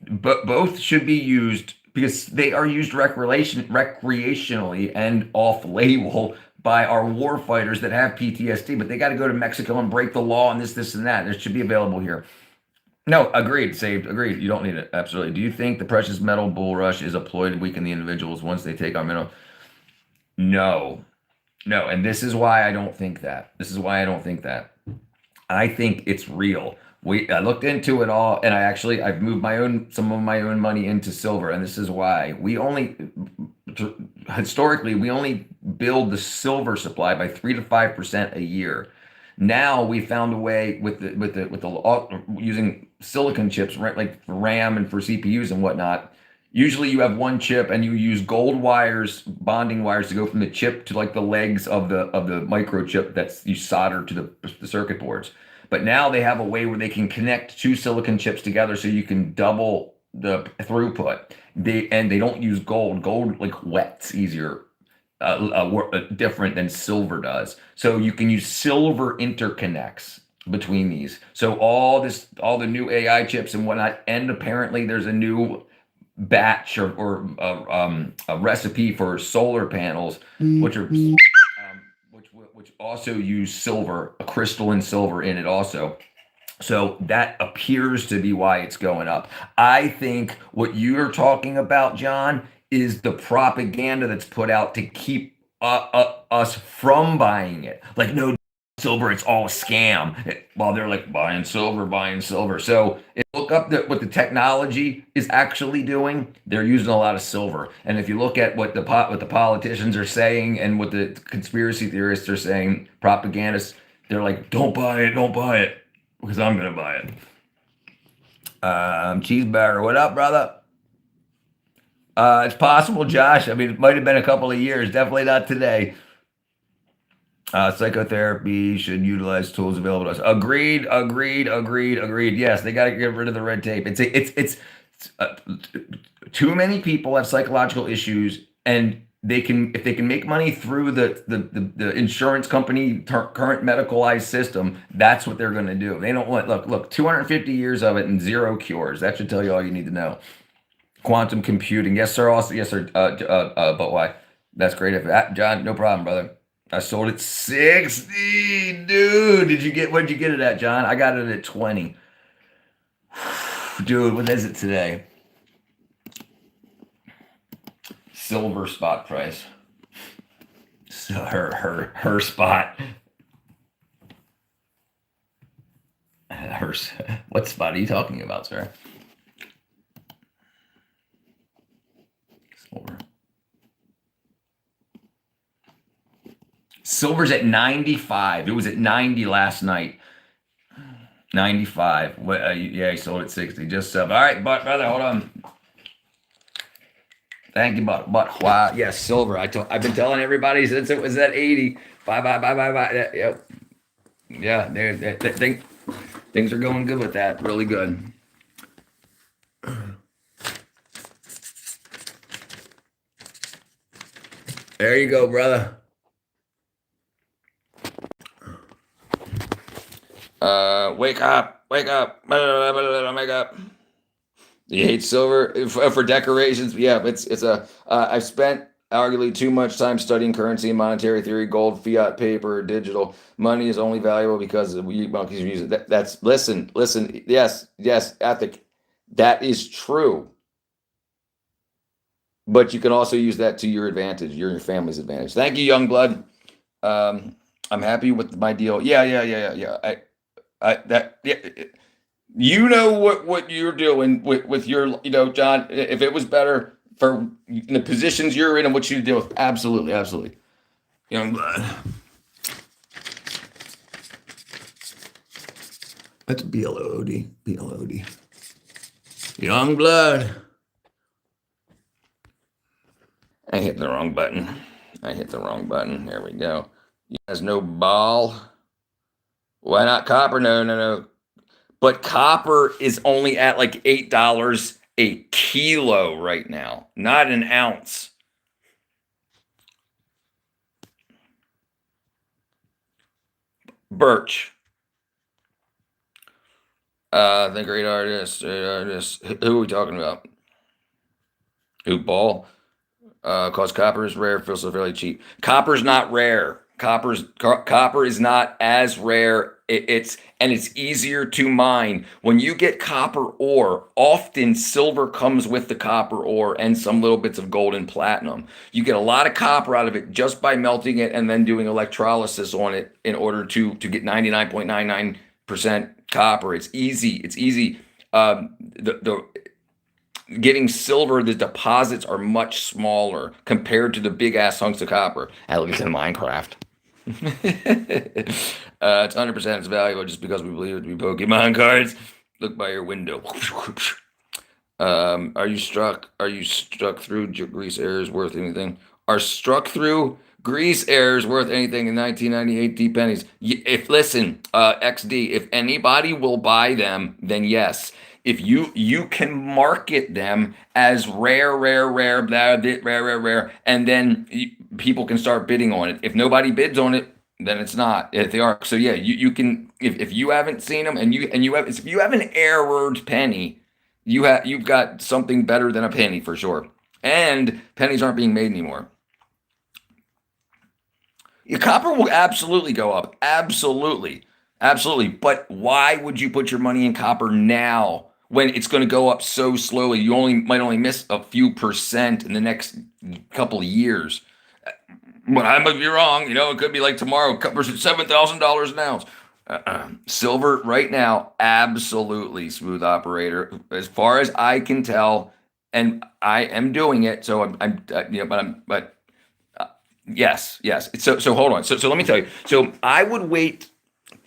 but both should be used because they are used recreationally and off-label by our war fighters that have PTSD. But they got to go to Mexico and break the law and this, and that. It should be available here. No, agreed. Saved. Agreed. You don't need it. Absolutely. Do you think the precious metal bull rush is a ploy to weaken the individuals once they take our mineral? No, no. And this is why I don't think that. This is why I don't think that. I think it's real. I looked into it all, and I've moved some of my own money into silver, and this is why historically we only build the silver supply by 3 to 5% a year. Now we found a way with the using silicon chips, right, like for RAM and for CPUs and whatnot. Usually you have one chip and you use gold wires, bonding wires to go from the chip to like the legs of the microchip that's you solder to the circuit boards. But now they have a way where they can connect two silicon chips together so you can double the throughput. They don't use gold. Gold like wets easier, different than silver does. So you can use silver interconnects between these. So all the new AI chips and whatnot, and apparently there's a new batch or a recipe for solar panels, which are which also use silver, a crystalline silver in it also. So that appears to be why it's going up. I think what you're talking about, John, is the propaganda that's put out to keep us from buying it. Like, no, silver, it's all a scam. While they're like buying silver, buying silver. So if you look up what the technology is actually doing, they're using a lot of silver. And if you look at what the politicians are saying and what the conspiracy theorists are saying, propagandists, they're like, don't buy it, because I'm gonna buy it. Cheeseburger, what up, brother? It's possible, Josh. I mean, it might have been a couple of years. Definitely not today. Psychotherapy should utilize tools available to us. Agreed. Yes, they got to get rid of the red tape. It's uh, too many people have psychological issues, and if they can make money through the insurance company current medicalized system, that's what they're going to do. They don't want look 250 years of it and zero cures. That should tell you all you need to know. Quantum computing, yes sir. Also, yes sir. But why? That's great. If that, John, no problem, brother. I sold it 60, dude. What'd you get it at, John? I got it at 20. Dude, what is it today? Silver spot price. So her spot. What spot are you talking about, sir? Silver. Silver's at 95. It was at 90 last night. 95. Yeah, he sold at 60. Just sub. All right, brother, hold on. Thank you, but wow, yes, silver. I've been telling everybody since it was at 80. Bye. Yep. Yeah, things are going good with that. Really good. There you go, brother. Wake up. Wake up. You hate silver for decorations? Yeah, it's a. I've spent arguably too much time studying currency and monetary theory. Gold, fiat, paper, digital money is only valuable because we monkeys use it. That's listen. Yes, ethic. That is true. But you can also use that to your advantage, your family's advantage. Thank you, young blood. I'm happy with my deal. Yeah. You know what you're doing with your, John. If it was better for the positions you're in and what you deal with, absolutely. Young blood. That's BLOD. Young blood. I hit the wrong button. There we go. You guys know ball. Why not copper? No. But copper is only at like $8 a kilo right now, not an ounce. Birch. The great artist. Who are we talking about? Who ball? Cause copper is rare, feels so fairly cheap. Copper's not rare. Copper is not as rare. It's easier to mine. When you get copper ore, often silver comes with the copper ore and some little bits of gold and platinum. You get a lot of copper out of it just by melting it and then doing electrolysis on it in order to get 99.99% copper. It's easy. Getting silver, the deposits are much smaller compared to the big ass hunks of copper. At least in Minecraft. It's 100% it's valuable just because we believe it to be Pokemon cards. Look by your window. Are you struck through grease errors worth anything? Are struck through grease errors worth anything in 1998 D pennies? XD, if anybody will buy them, then yes. If you can market them as rare, and then people can start bidding on it. If nobody bids on it, then it's not. If they are, so yeah, you can. If you haven't seen them if you have an errored penny, you've got something better than a penny for sure. And pennies aren't being made anymore. Your copper will absolutely go up, absolutely. But why would you put your money in copper now? When it's going to go up so slowly, you might only miss a few percent in the next couple of years. But I might be wrong. It could be like tomorrow. Copper's at $7,000 an ounce. Silver right now, absolutely smooth operator, as far as I can tell, and I am doing it. So yes. So hold on. So let me tell you. So I would wait.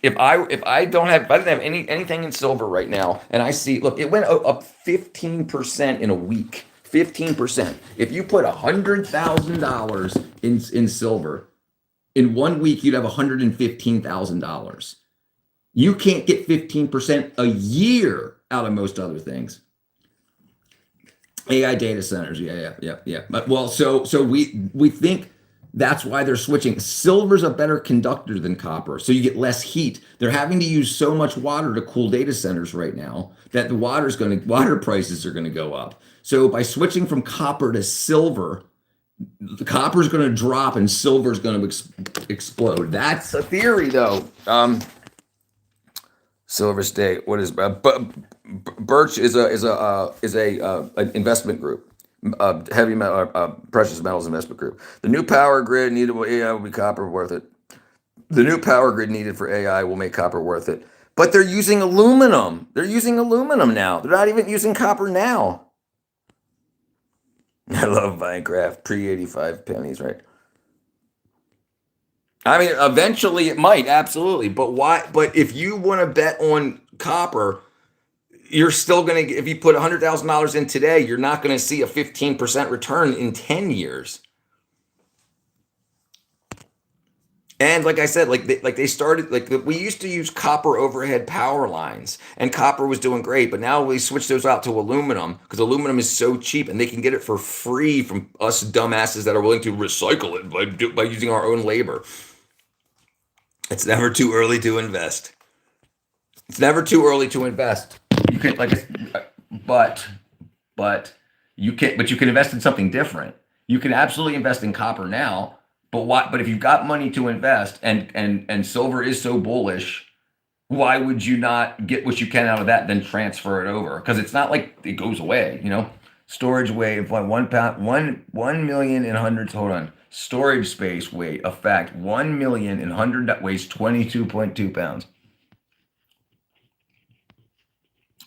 If I didn't have anything in silver right now, and I see, look, it went up 15% in a week. 15%. If you put $100,000 in silver, in 1 week you'd have $115,000. You can't get 15% a year out of most other things. AI data centers, yeah. But so we think. That's why they're switching. Silver's a better conductor than copper, so you get less heat. They're having to use so much water to cool data centers right now that the water prices are going to go up. So by switching from copper to silver, the copper's going to drop and silver's going to explode. That's a theory, though. Silver State. What is Birch? Is an investment group. Heavy metal, precious metals investment group. The new power grid needed for AI will be copper worth it. The new power grid needed for AI will make copper worth it. But they're using aluminum. They're using aluminum now. They're not even using copper now. I love Minecraft. Pre-85 pennies, right? I mean, eventually it might, absolutely. But why? But if you want to bet on copper, you're still going to, if you put $100,000 in today, you're not going to see a 15% return in 10 years. And like I said, they started, we used to use copper overhead power lines, and copper was doing great, but now we switched those out to aluminum because aluminum is so cheap and they can get it for free from us dumbasses that are willing to recycle it by using our own labor. It's never too early to invest. You can but you can invest in something different. You can absolutely invest in copper now, but if you've got money to invest and silver is so bullish, why would you not get what you can out of that, then transfer it over? Because it's not like it goes away, Storage weight of 1 pound, 1 million in hundreds. Hold on. Storage space weight, a fact, 1 million in 100 that weighs 22.2 pounds.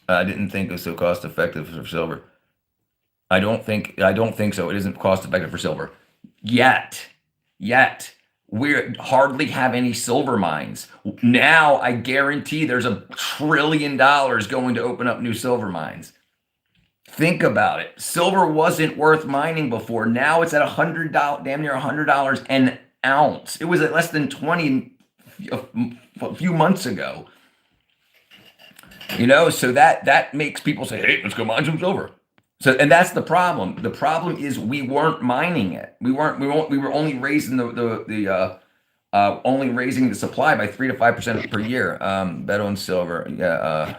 I didn't think it was so cost effective for silver. I don't think so. It isn't cost effective for silver yet. We hardly have any silver mines. Now I guarantee there's $1 trillion going to open up new silver mines. Think about it. Silver wasn't worth mining before. Now it's at $100, damn near $100 an ounce. It was at less than 20 a few months ago. So that makes people say, "Hey, let's go mine some silver." So, and that's the problem. The problem is we weren't mining it. We were only raising only raising the supply by 3 to 5% per year. Bet on silver. Yeah.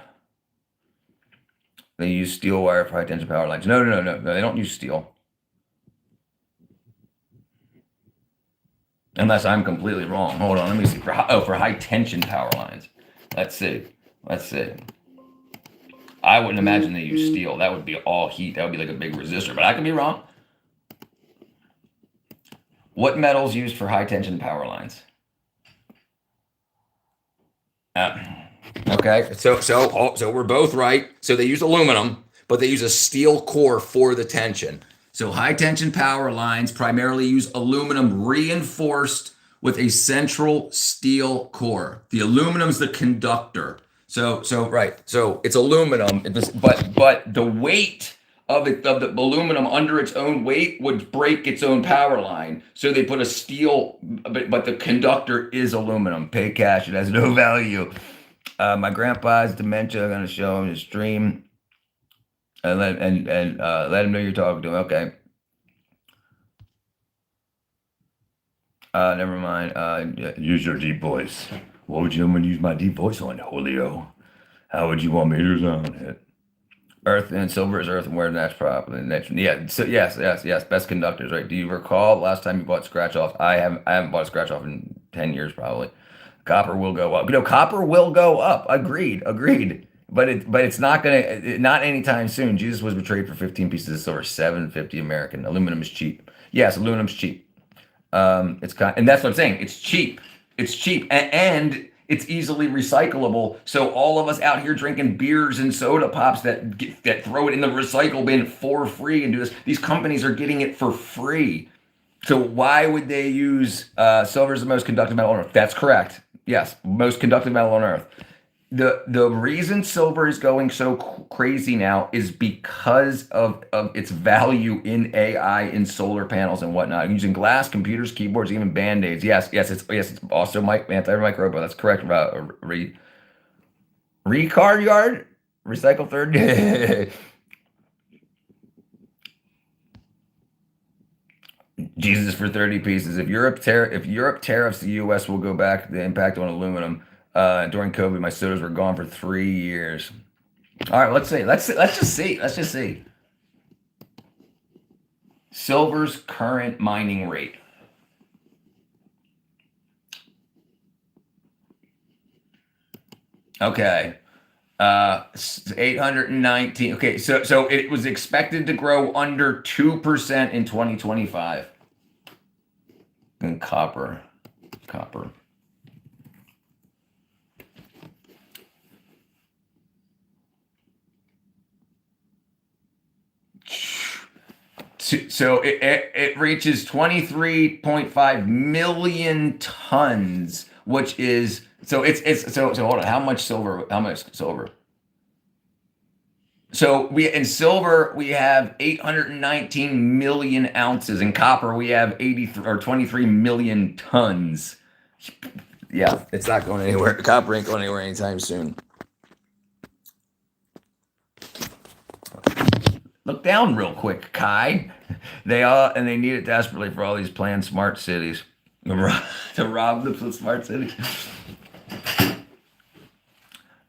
They use steel wire for high tension power lines. No. They don't use steel. Unless I'm completely wrong. Hold on. Let me see. For high tension power lines. Let's see. I wouldn't imagine they use steel. That would be all heat. That would be like a big resistor, but I could be wrong. What metals used for high tension power lines? Okay, so we're both right. So they use aluminum, but they use a steel core for the tension. So high tension power lines primarily use aluminum reinforced with a central steel core. The aluminum's the conductor. So right. So it's aluminum, but the weight of the aluminum under its own weight would break its own power line. So they put a steel, but the conductor is aluminum. Pay cash; it has no value. My grandpa's dementia. I'm gonna show him the stream, and let him know you're talking to him. Okay. Never mind. Use your deep voice. What would you want me to use my deep voice on, Julio? How would you want me to sound it? Earth and silver is earthenware, that's properly. Yeah. So yes. Best conductors, right? Do you recall last time you bought scratch off? I haven't bought a scratch off in 10 years probably. Copper will go up. Copper will go up. Agreed. But it's not not anytime soon. Jesus was betrayed for 15 pieces of silver, 750 American. Aluminum is cheap. Yes, aluminum's cheap. And that's what I'm saying. It's cheap. And it's easily recyclable. So all of us out here drinking beers and soda pops that throw it in the recycle bin for free and do this. These companies are getting it for free. So why would they use silver as the most conductive metal on Earth? That's correct. Yes, most conductive metal on Earth. The reason silver is going so crazy now is because of its value in AI, in solar panels and whatnot. Using glass, computers, keyboards, even band-aids. Yes, it's also antimicrobial. That's correct. Recard yard, recycle third. Jesus for 30 pieces. If Europe tariffs the U.S. will go back. The impact on aluminum. During COVID, my sodas were gone for 3 years. All right, let's just see. Silver's current mining rate. Okay. 819. Okay, so it was expected to grow under 2% in 2025. And copper. So it reaches 23.5 million tons, which is so hold on. How much silver? So in silver we have 819 million ounces. In copper we have 23 million tons. Yeah, it's not going anywhere. Copper ain't going anywhere anytime soon. Look down real quick, Kai. They need it desperately for all these planned smart cities to rob the smart cities.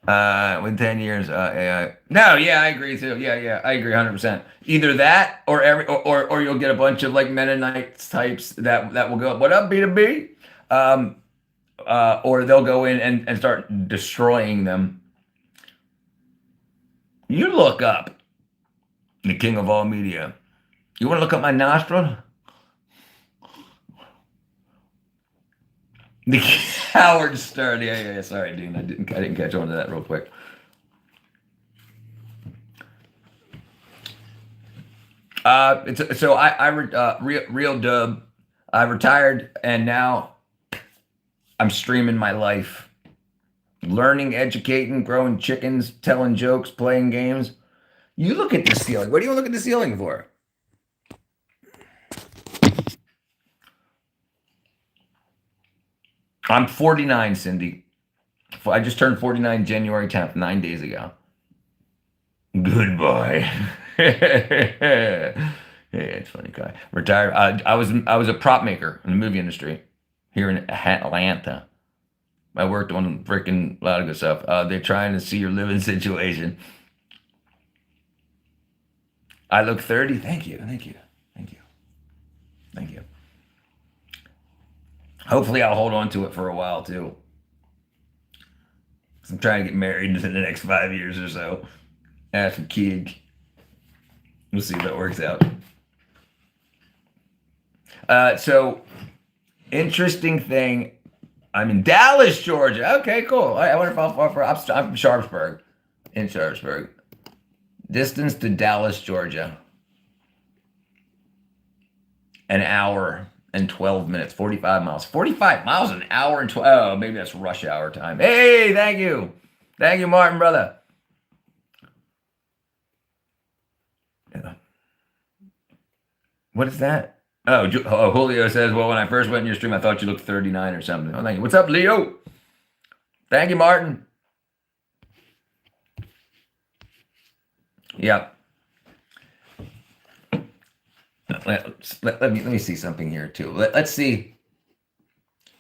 With 10 years, AI. No, yeah, I agree too. Yeah, I agree 100%. Either that, or you'll get a bunch of like Mennonite types that will go, "What up, B2B?" Or they'll go in and start destroying them. You look up the king of all media. You want to look up my nostril? The Howard Stern. Yeah. Sorry, Dean. I didn't catch on to that real quick. Real dub. I retired and now I'm streaming my life, learning, educating, growing chickens, telling jokes, playing games. You look at the ceiling. What do you look at the ceiling for? I'm 49, Cindy. I just turned 49 January 10th, 9 days ago. Goodbye. Yeah, it's funny guy. Retired. I was a prop maker in the movie industry here in Atlanta. I worked on freaking a lot of good stuff. They're trying to see your living situation. I look 30. Thank you. Thank you. Thank you. Thank you. Hopefully, I'll hold on to it for a while too. 'Cause I'm trying to get married in the next 5 years or so. Have some kids. We'll see if that works out. So interesting thing. I'm in Dallas, Georgia. Okay, cool. I wonder if I'm from Sharpsburg, in Sharpsburg. Distance to Dallas, Georgia. An hour and 12 minutes, 45 miles. 45 miles an hour and 12. Oh, maybe that's rush hour time. Hey, thank you. Thank you, Martin, brother. Yeah. What is that? Oh, Julio says, well, when I first went in your stream, I thought you looked 39 or something. Oh, thank you. What's up, Leo? Thank you, Martin. Yep. Let me see something here too. Let's see.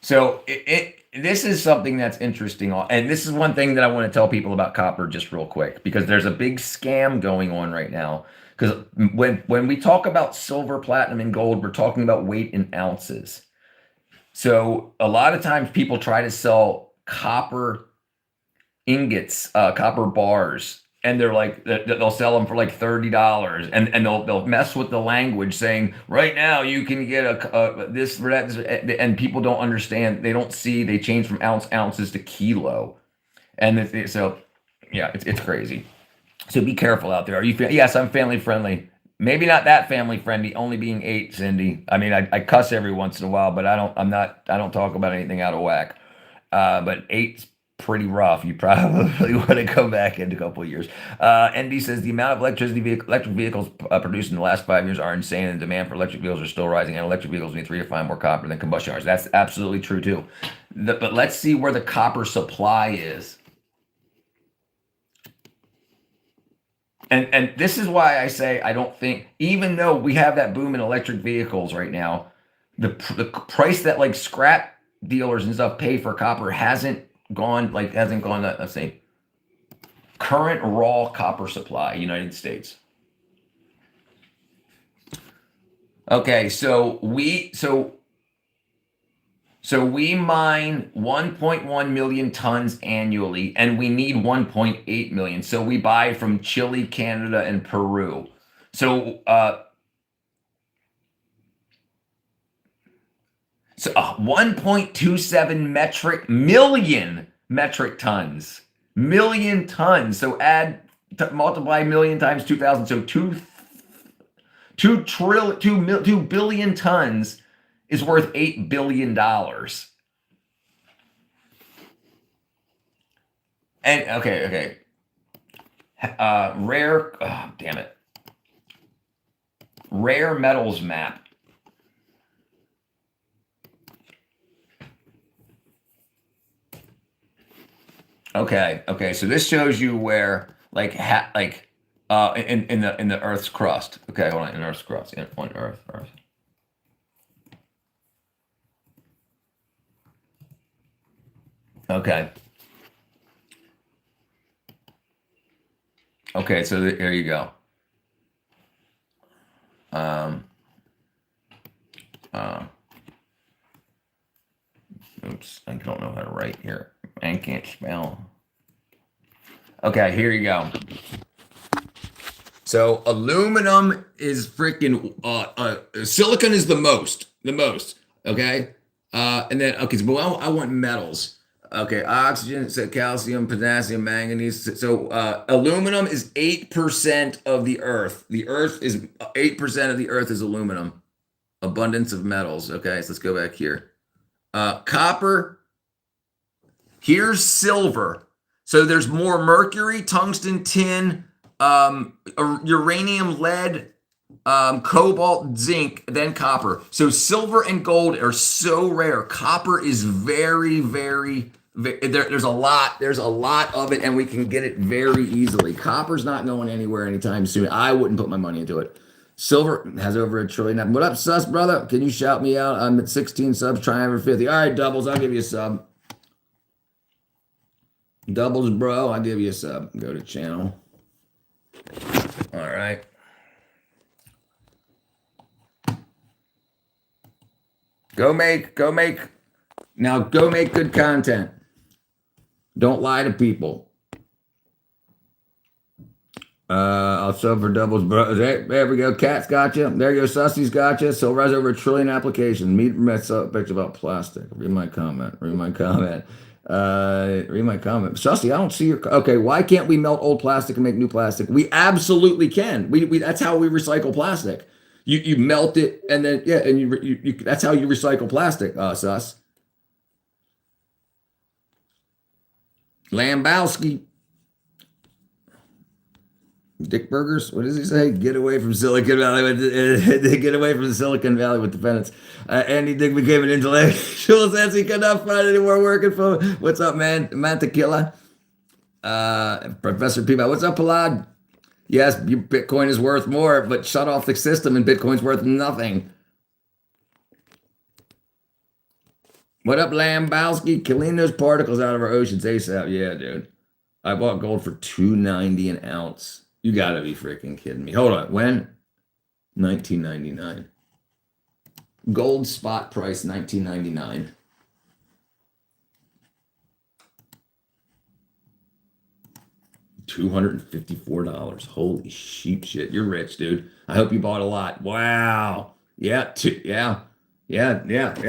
So this is something that's interesting, and this is one thing that I want to tell people about copper just real quick, because there's a big scam going on right now. Because when we talk about silver, platinum, and gold, we're talking about weight in ounces. So a lot of times people try to sell copper ingots, copper bars, and they're like they'll sell them for like $30, and they'll mess with the language, saying right now you can get a this for that, and people don't understand. They don't see they change from ounces to kilo, and so yeah, it's crazy. So be careful out there. Are you? Yes, I'm family friendly. Maybe not that family friendly. Only being 8, Cindy. I mean, I cuss every once in a while, but I don't talk about anything out of whack. But 8's pretty rough. You probably want to come back in a couple of years. ND says the amount of electric vehicles produced in the last 5 years are insane, and demand for electric vehicles are still rising. And electric vehicles need 3 to 5 more copper than combustion cars. That's absolutely true too. But let's see where the copper supply is. And this is why I say I don't think, even though we have that boom in electric vehicles right now, the price that like scrap dealers and stuff pay for copper hasn't gone, let's say, current raw copper supply, United States. Okay, so we mine 1.1 million tons annually, and we need 1.8 million. So we buy from Chile, Canada, and Peru. So 1.27 million metric tons. Million tons. So multiply million times 2,000. So 2 billion tons is worth $8 billion. And okay. Rare, oh, damn it. Rare metals map. Okay. So this shows you where, like, in the Earth's crust. Okay, hold on, in Earth's crust, on Earth. Okay. Okay, so there you go. Oops, I don't know how to write here. I can't spell. Okay, here you go. So aluminum is freaking silicon is the most. Okay, and then okay, so I want metals. Okay, oxygen, so calcium, potassium, manganese. So aluminum is 8% of the Earth. The Earth is 8% of the Earth is aluminum. Abundance of metals. Okay, so let's go back here. Copper. Here's silver. So there's more mercury, tungsten, tin, uranium, lead, cobalt, zinc, then copper. So silver and gold are so rare. Copper is very, there's a lot of it, and we can get it very easily. Copper's not going anywhere anytime soon. I wouldn't put my money into it. Silver has over $1 trillion. What up, sus brother? Can you shout me out? I'm at 16 subs, trying over 50. All right, doubles, I'll give you a sub. Doubles, bro, I'll give you a sub. Go to channel. All right. Go make good content. Don't lie to people. I'll sub for doubles, bro. There we go. Cat's got you. There you go. Sussy's got you. So rise over $1 trillion applications. Meet mess up picture about plastic. Read my comment. Read my comment. Sussy, I don't see your. Okay, why can't we melt old plastic and make new plastic? We absolutely can. We that's how we recycle plastic. You melt it and then and you that's how you recycle plastic. Sus. Lambowski. Dick Burgers, what does he say? Get away from Silicon Valley get away from the Silicon Valley with defendants. Andy Dick became an intellectual since he could not find any more working for him. What's up, man? Mantequilla. Professor Peabody. What's up, Palad? Yes, Bitcoin is worth more, but shut off the system and Bitcoin's worth nothing. What up, Lambowski? Clean those particles out of our oceans ASAP. Yeah, dude. I bought gold for $2.90 an ounce. You gotta be freaking kidding me. Hold on. When? 1999. Gold spot price 1999. $254. Holy sheep shit. You're rich, dude. I hope you bought a lot. Wow. Yeah. It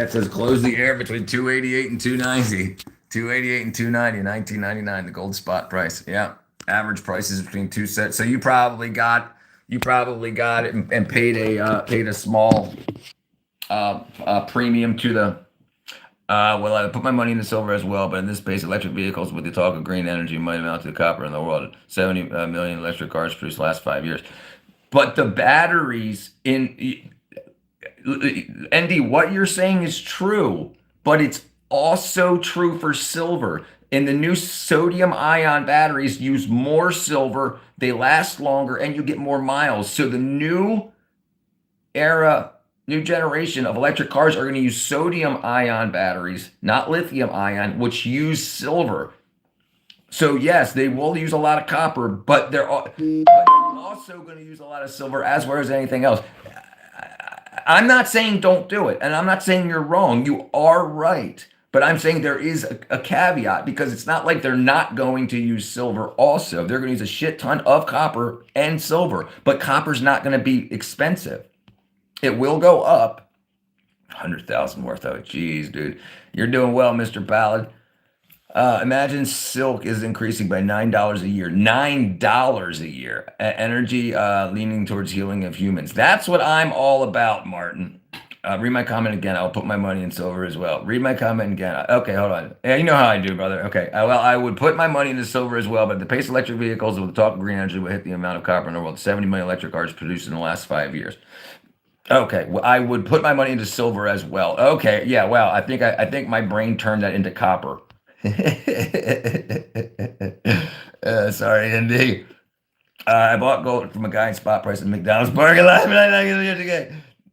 says close the air between 288 and 290. 288 and 290, 1999, the gold spot price. Yeah. Average prices between 2 cents. So you probably got it and paid a small premium to the well, I put my money into silver as well, but in this case, electric vehicles with the talk of green energy might amount to the copper in the world. 70 million electric cars produced the last 5 years. But the batteries in Andy, what you're saying is true, but it's also true for silver. And the new sodium ion batteries use more silver, they last longer, and you get more miles. So the new generation of electric cars are going to use sodium ion batteries, not lithium ion, which use silver. So yes, they will use a lot of copper, but they're also going to use a lot of silver as well as anything else. I'm not saying don't do it, and I'm not saying you're wrong. You are right. But I'm saying there is a caveat, because it's not like they're not going to use silver also. They're going to use a shit ton of copper and silver, but copper's not going to be expensive. It will go up. 100,000 worth of it. Jeez, dude. You're doing well, Mr. Ballard. Imagine silk is increasing by $9 a year. $9 a year. Energy leaning towards healing of humans. That's what I'm all about, Martin. Read my comment again. I'll put my money in silver as well. Read my comment again. Okay, hold on. Yeah, you know how I do, brother. Okay. Well, I would put my money into silver as well, but the pace of electric vehicles with the talk of green energy will hit the amount of copper in the world. 70 million electric cars produced in the last 5 years. Okay. Well, I would put my money into silver as well. Okay. Yeah. Wow. I think my brain turned that into copper. Sorry, Andy. I bought gold from a guy in spot price at McDonald's parking lot.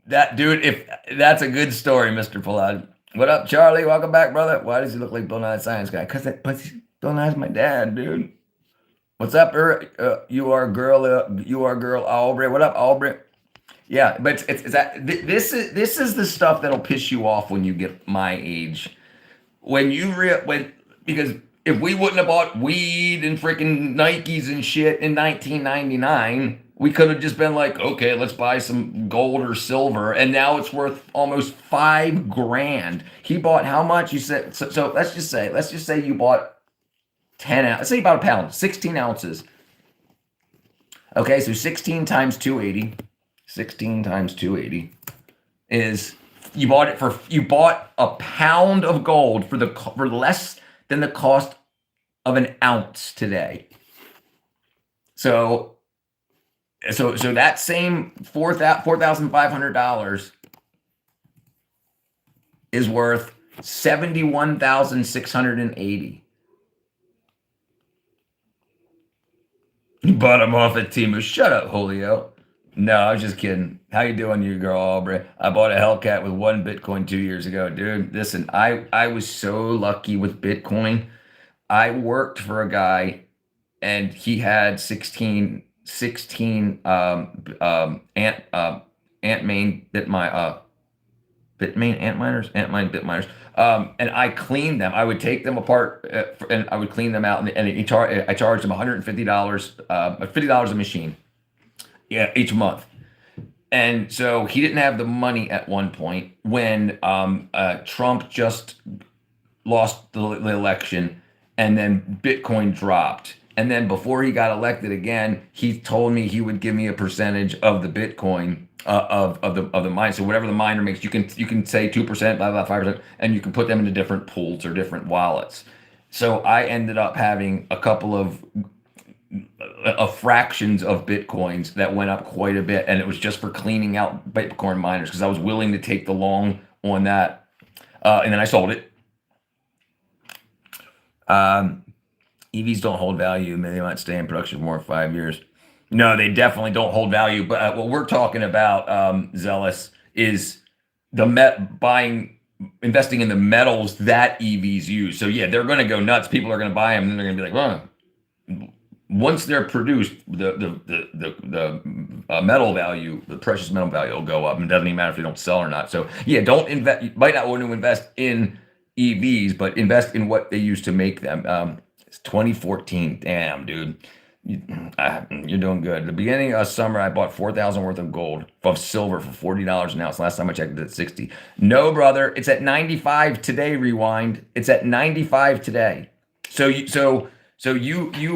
That dude, if that's a good story, Mr. Palad. What up, Charlie? Welcome back, brother. Why does he look like Bill Nye the Science Guy? Because Bill Nye's my dad, dude. What's up, you are girl Aubrey. What up, Aubrey? Yeah, but it's that this is the stuff that'll piss you off when you get my age. Because if we wouldn't have bought weed and freaking Nikes and shit in 1999, we could have just been like, okay, let's buy some gold or silver, and now it's worth almost $5,000. He bought how much? You said so. Let's just say you bought 10 ounces. Let's say you bought a pound, 16 ounces. Okay, so 16 times 280. 16 times 280 is you bought a pound of gold for less than the cost of an ounce today. So So that same $4,500 is worth 71,680. You bought him off at Timu. Shut up, Julio. No, I was just kidding. How you doing, you girl Aubrey? I bought a Hellcat with 1 Bitcoin 2 years ago, dude. Listen, I was so lucky with Bitcoin. I worked for a guy, and he had 16 ant main bit my Bitmain Antmine Bitminers. And I cleaned them. I would take them apart and I would clean them out, and I charged them $150, $50 a machine, yeah, each month. And so he didn't have the money at one point when Trump just lost the election, and then Bitcoin dropped. And then before he got elected again, he told me he would give me a percentage of the Bitcoin of the mine. So whatever the miner makes, you can say 2%, blah blah 5%, and you can put them into different pools or different wallets. So I ended up having a couple of fractions of Bitcoins that went up quite a bit, and it was just for cleaning out Bitcoin miners because I was willing to take the long on that, and then I sold it. Um, EVs don't hold value. Maybe they might stay in production for more than 5 years. No, they definitely don't hold value. But what we're talking about, Zealous, is the investing in the metals that EVs use. So yeah, they're going to go nuts. People are going to buy them, and they're going to be like, well, once they're produced, the metal value, the precious metal value will go up. And it doesn't even matter if they don't sell or not. So yeah, don't invest. You might not want to invest in EVs, but invest in what they use to make them. It's 2014. Damn, dude. You're doing good. At the beginning of summer, I bought 4,000 worth of gold of silver for $40 an ounce. Last time I checked, it's at 60. No, brother, it's at 95 today. Rewind. It's at 95 today. So you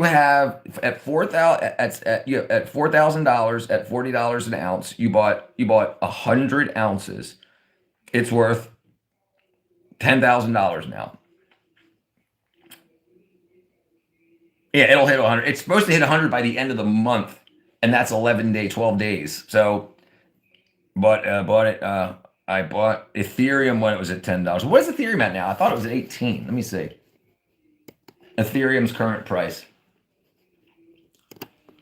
have at 4,000 at $4,000 at $40 an ounce. You bought 100 ounces. It's worth $10,000 now. Yeah, it'll hit 100. It's supposed to hit 100 by the end of the month, and that's 12 days. So, but bought it. I bought Ethereum when it was at $10. What is Ethereum at now? I thought it was at 18. Let me see. Ethereum's current price.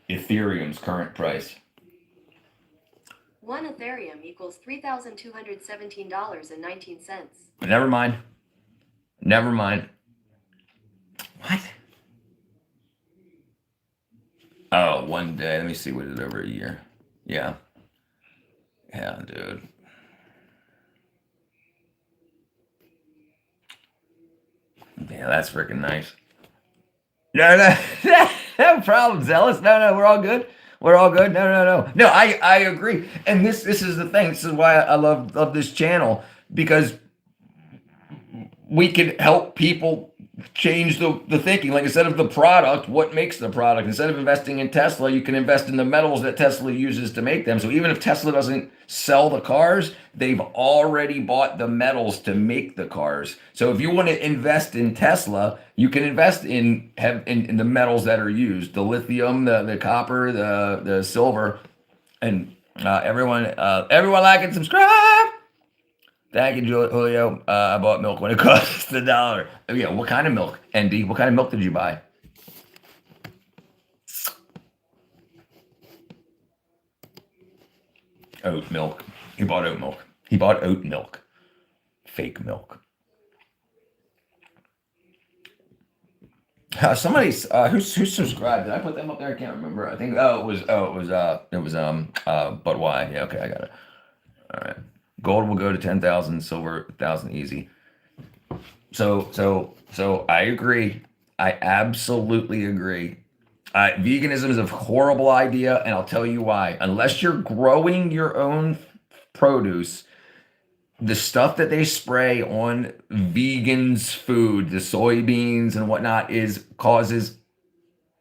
Ethereum's current price. 1 Ethereum equals $3,217.19. Never mind. Never mind. What? Oh, one day. Let me see what it is over a year. Yeah. Yeah, dude. Yeah, that's freaking nice. No, no, no problem, Zealous. No, we're all good. We're all good. No. No, I agree. And this is the thing. This is why I love this channel, because we can help people change the thinking. Like, instead of the product, what makes the product? Instead of investing in Tesla, you can invest in the metals that Tesla uses to make them. So even if Tesla doesn't sell the cars, they've already bought the metals to make the cars. So if you want to invest in Tesla, you can invest in the metals that are used: the lithium, the copper, the silver, and everyone like and subscribe. Thank you, Julio. I bought milk when it cost $1. Oh, yeah, what kind of milk, Andy? What kind of milk did you buy? Oat milk. He bought oat milk. He bought oat milk. Fake milk. Somebody who subscribed? Did I put them up there? I can't remember. I think but why? Yeah, okay, I got it. All right. Gold will go to 10,000, silver 1,000 easy. So I agree. I absolutely agree. Veganism is a horrible idea, and I'll tell you why. Unless you're growing your own produce, the stuff that they spray on vegans' food, the soybeans and whatnot, causes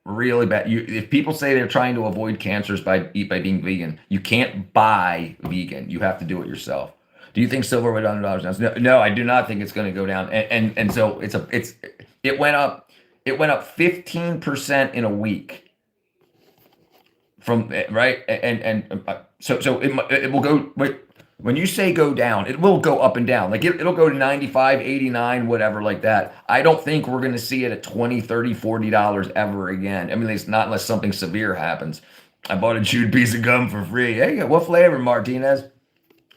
really bad. If people say they're trying to avoid cancers by being vegan, you can't buy vegan. You have to do it yourself. Do you think silver went $100 an ounce? No, I do not think it's going to go down. And so it went up 15% in a week. from right, so it will go. Wait, when you say go down, it will go up and down. Like it'll go to 95, 89, whatever like that. I don't think we're going to see it at 20, 30, $40 ever again. I mean, it's not unless something severe happens. I bought a chewed piece of gum for free. Hey, what flavor, Martinez?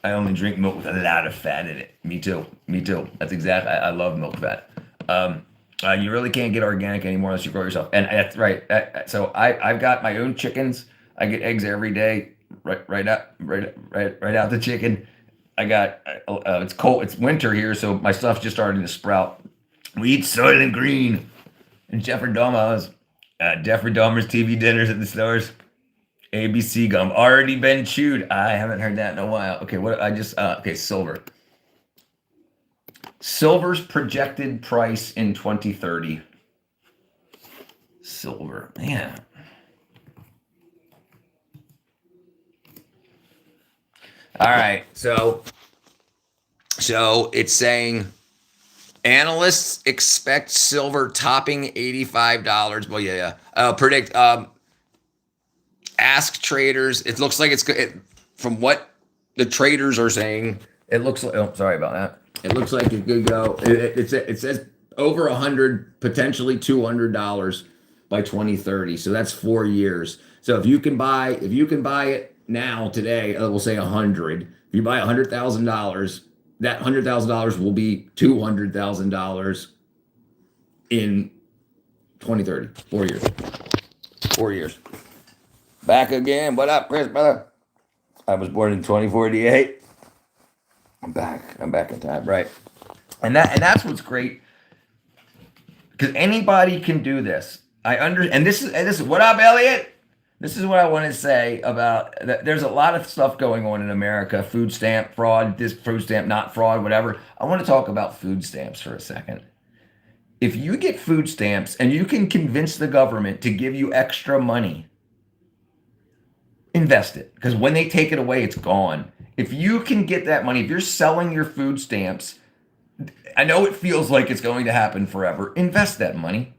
I only drink milk with a lot of fat in it. Me too. Me too. That's exactly. I love milk fat. You really can't get organic anymore unless you grow yourself. And that's right. So I've got my own chickens. I get eggs every day. Right out the chicken. I got. It's cold. It's winter here, so my stuff's just starting to sprout. We eat Soylent Green and Jeffrey Dahmer's TV dinners at the stores. ABC gum already been chewed. I haven't heard that in a while. Okay, what I just okay, silver. Silver's projected price in 2030. Silver, man. All right, so it's saying analysts expect silver topping $85. Well, yeah. Predict. Ask traders. It looks like it's good. From what the traders are saying, it looks like. Oh, sorry about that. It looks like it could go. It says over 100, potentially $200 by 2030. So that's 4 years. So if you can buy it now today, we'll say 100. If you buy $100,000, that $100,000 will be $200,000 in 2030. 4 years. 4 years. Back again. What up, Chris, brother? I was born in 2048. I'm back in time, right? And that's what's great, because anybody can do this. And this is what up, Elliot? This is what I want to say about that. There's a lot of stuff going on in America. Food stamp fraud, this food stamp not fraud, whatever. I want to talk about food stamps for a second. If you get food stamps and you can convince the government to give you extra money, invest it, because when they take it away, it's gone. If you can get that money, if you're selling your food stamps, I know it feels like it's going to happen forever. Invest that money,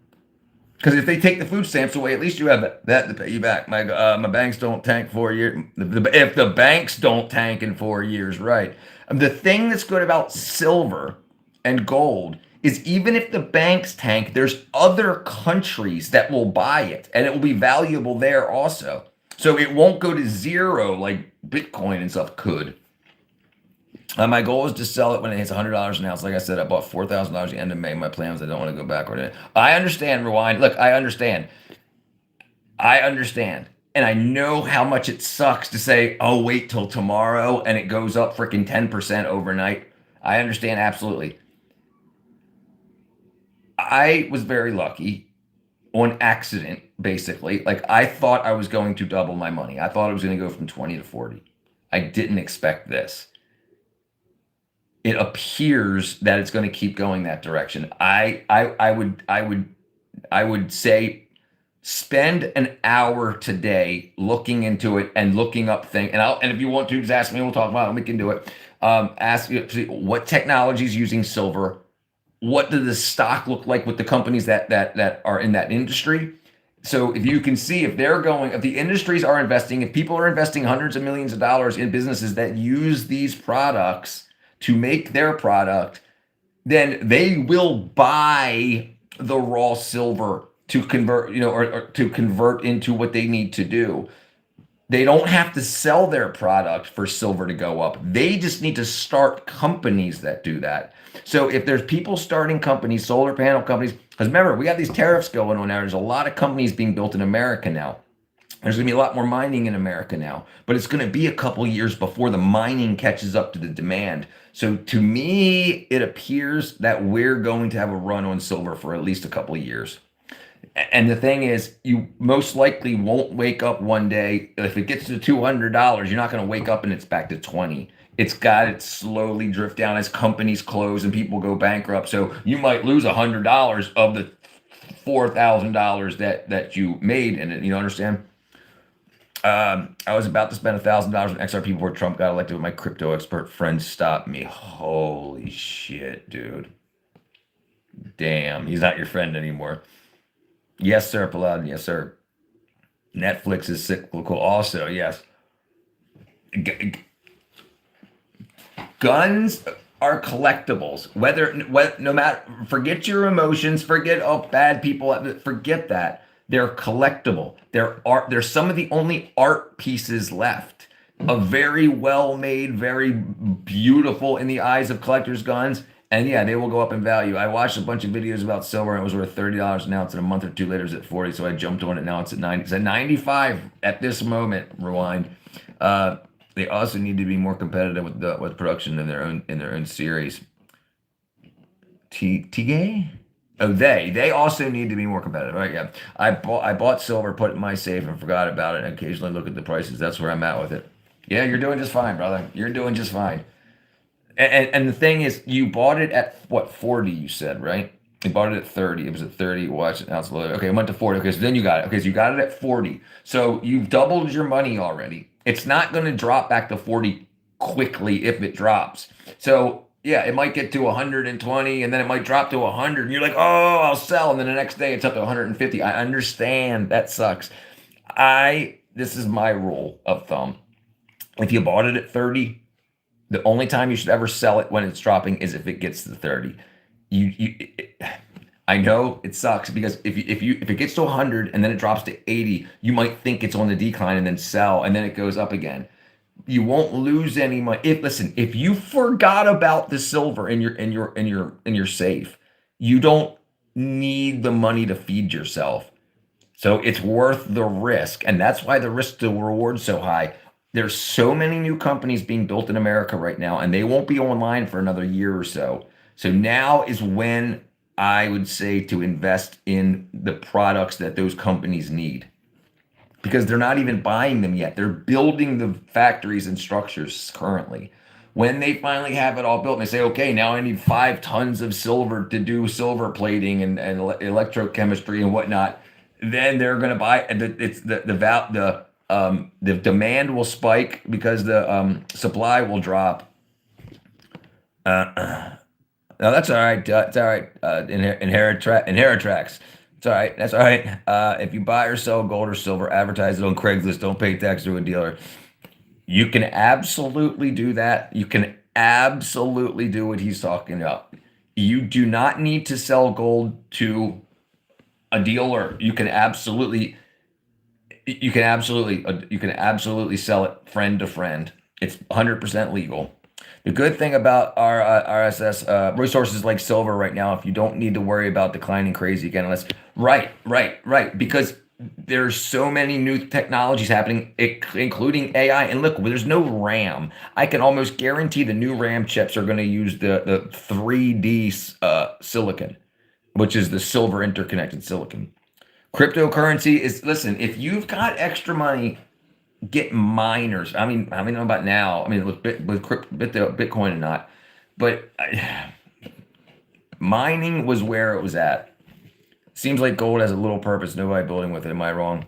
because if they take the food stamps away, at least you have that to pay you back. My banks don't tank 4 years. If the banks don't tank in 4 years, right? The thing that's good about silver and gold is even if the banks tank, there's other countries that will buy it, and it will be valuable there also. So it won't go to zero like Bitcoin and stuff could. My goal is to sell it when it hits $100 an ounce. Like I said, I bought $4,000 at the end of May. My plan was I don't want to go backward. I understand, Rewind. Look, I understand. And I know how much it sucks to say, oh, wait till tomorrow, and it goes up freaking 10% overnight. I understand absolutely. I was very lucky. On accident, basically. Like, I thought I was going to double my money. I thought it was going to go from 20 to 40. I didn't expect this. It appears that it's going to keep going that direction. I would say spend an hour today looking into it and looking up things. And if you want to, just ask me. We'll talk about it. We can do it. Ask what technology is using silver. What does the stock look like with the companies that are in that industry? So if you can see if the industries are investing, if people are investing hundreds of millions of dollars in businesses that use these products to make their product, then they will buy the raw silver to convert, or to convert into what they need to do. They don't have to sell their product for silver to go up. They just need to start companies that do that. So if there's people starting companies, solar panel companies, because remember, we have these tariffs going on now. There's a lot of companies being built in America now. There's going to be a lot more mining in America now, but it's going to be a couple years before the mining catches up to the demand. So to me, it appears that we're going to have a run on silver for at least a couple of years. And the thing is, you most likely won't wake up one day. If it gets to $200, you're not going to wake up and it's back to 20. It's got to slowly drift down as companies close and people go bankrupt. So you might lose $100 of the $4,000 that you made in it. You understand? I was about to spend $1,000 on XRP before Trump got elected, but my crypto expert friend stopped me. Holy shit, dude. Damn, he's not your friend anymore. Yes, sir, Paladin. Yes, sir. Netflix is cyclical also, yes. G- Guns are collectibles. No matter, forget your emotions, forget bad people, forget that. They're collectible. They're some of the only art pieces left. A very well made, very beautiful in the eyes of collectors guns. And yeah, they will go up in value. I watched a bunch of videos about silver and it was worth $30 now. It's in a month or two later, it's at 40. So I jumped on it. Now it's at 90. It's at 95 at this moment. Rewind. They also need to be more competitive with production in their own series. Tige? Oh, they also need to be more competitive. Right? Yeah. I bought silver, put it in my safe, and forgot about it. And occasionally look at the prices. That's where I'm at with it. Yeah, you're doing just fine, brother. You're doing just fine. And the thing is, you bought it at what 40? You said, right? You bought it at 30. It was at 30. Watch it. Now it's low. Okay, it went to 40. Okay, so then you got it. Okay, so you got it at 40. So you've doubled your money already. It's not going to drop back to 40 quickly if it drops. So yeah, it might get to 120 and then it might drop to 100. And you're like, oh, I'll sell. And then the next day it's up to 150. I understand. That sucks. This is my rule of thumb. If you bought it at 30, the only time you should ever sell it when it's dropping is if it gets to 30. I know it sucks because if it gets to 100 and then it drops to 80, you might think it's on the decline and then sell and then it goes up again. You won't lose any money. If you forgot about the silver in your safe, you don't need the money to feed yourself. So it's worth the risk. And that's why the risk to reward is so high. There's so many new companies being built in America right now, and they won't be online for another year or so. So now is when I would say to invest in the products that those companies need because they're not even buying them yet. They're building the factories and structures currently. When they finally have it all built and they say, okay, now I need 5 tons of silver to do silver plating and electrochemistry and whatnot, then they're going to buy it's the demand will spike because the supply will drop. No, that's all right. It's all right. Inheritrax. It's all right. That's all right. If you buy or sell gold or silver, advertise it on Craigslist. Don't pay tax to a dealer. You can absolutely do that. You can absolutely do what he's talking about. You do not need to sell gold to a dealer. You can absolutely sell it friend to friend. It's 100% legal. The good thing about our RSS resources like silver right now, if you don't need to worry about declining crazy again, right, because there's so many new technologies happening, including AI. And look, there's no RAM. I can almost guarantee the new RAM chips are going to use the 3D silicon, which is the silver interconnected silicon. Cryptocurrency is, listen, if you've got extra money, get miners. I don't know about now. I mean, with Bitcoin and not, but mining was where it was at. Seems like gold has a little purpose. Nobody building with it. Am I wrong?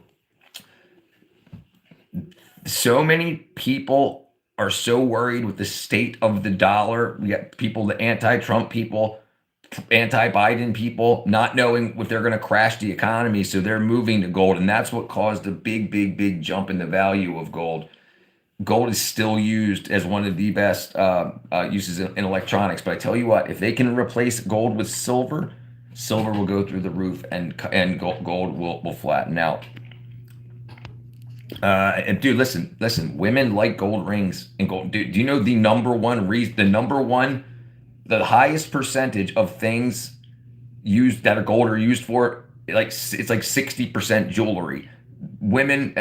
So many people are so worried with the state of the dollar. We got people, the anti-Trump people, anti-Biden people, not knowing if they're going to crash the economy, so they're moving to gold, and that's what caused the big jump in the value of gold. Gold is still used as one of the best uses in electronics, but I tell you what, if they can replace gold with silver, silver will go through the roof, and gold will flatten out. And dude, listen, women like gold rings and gold. Dude, do you know the number one reason? The highest percentage of things used that are gold are used for, like it's like 60% jewelry. Women,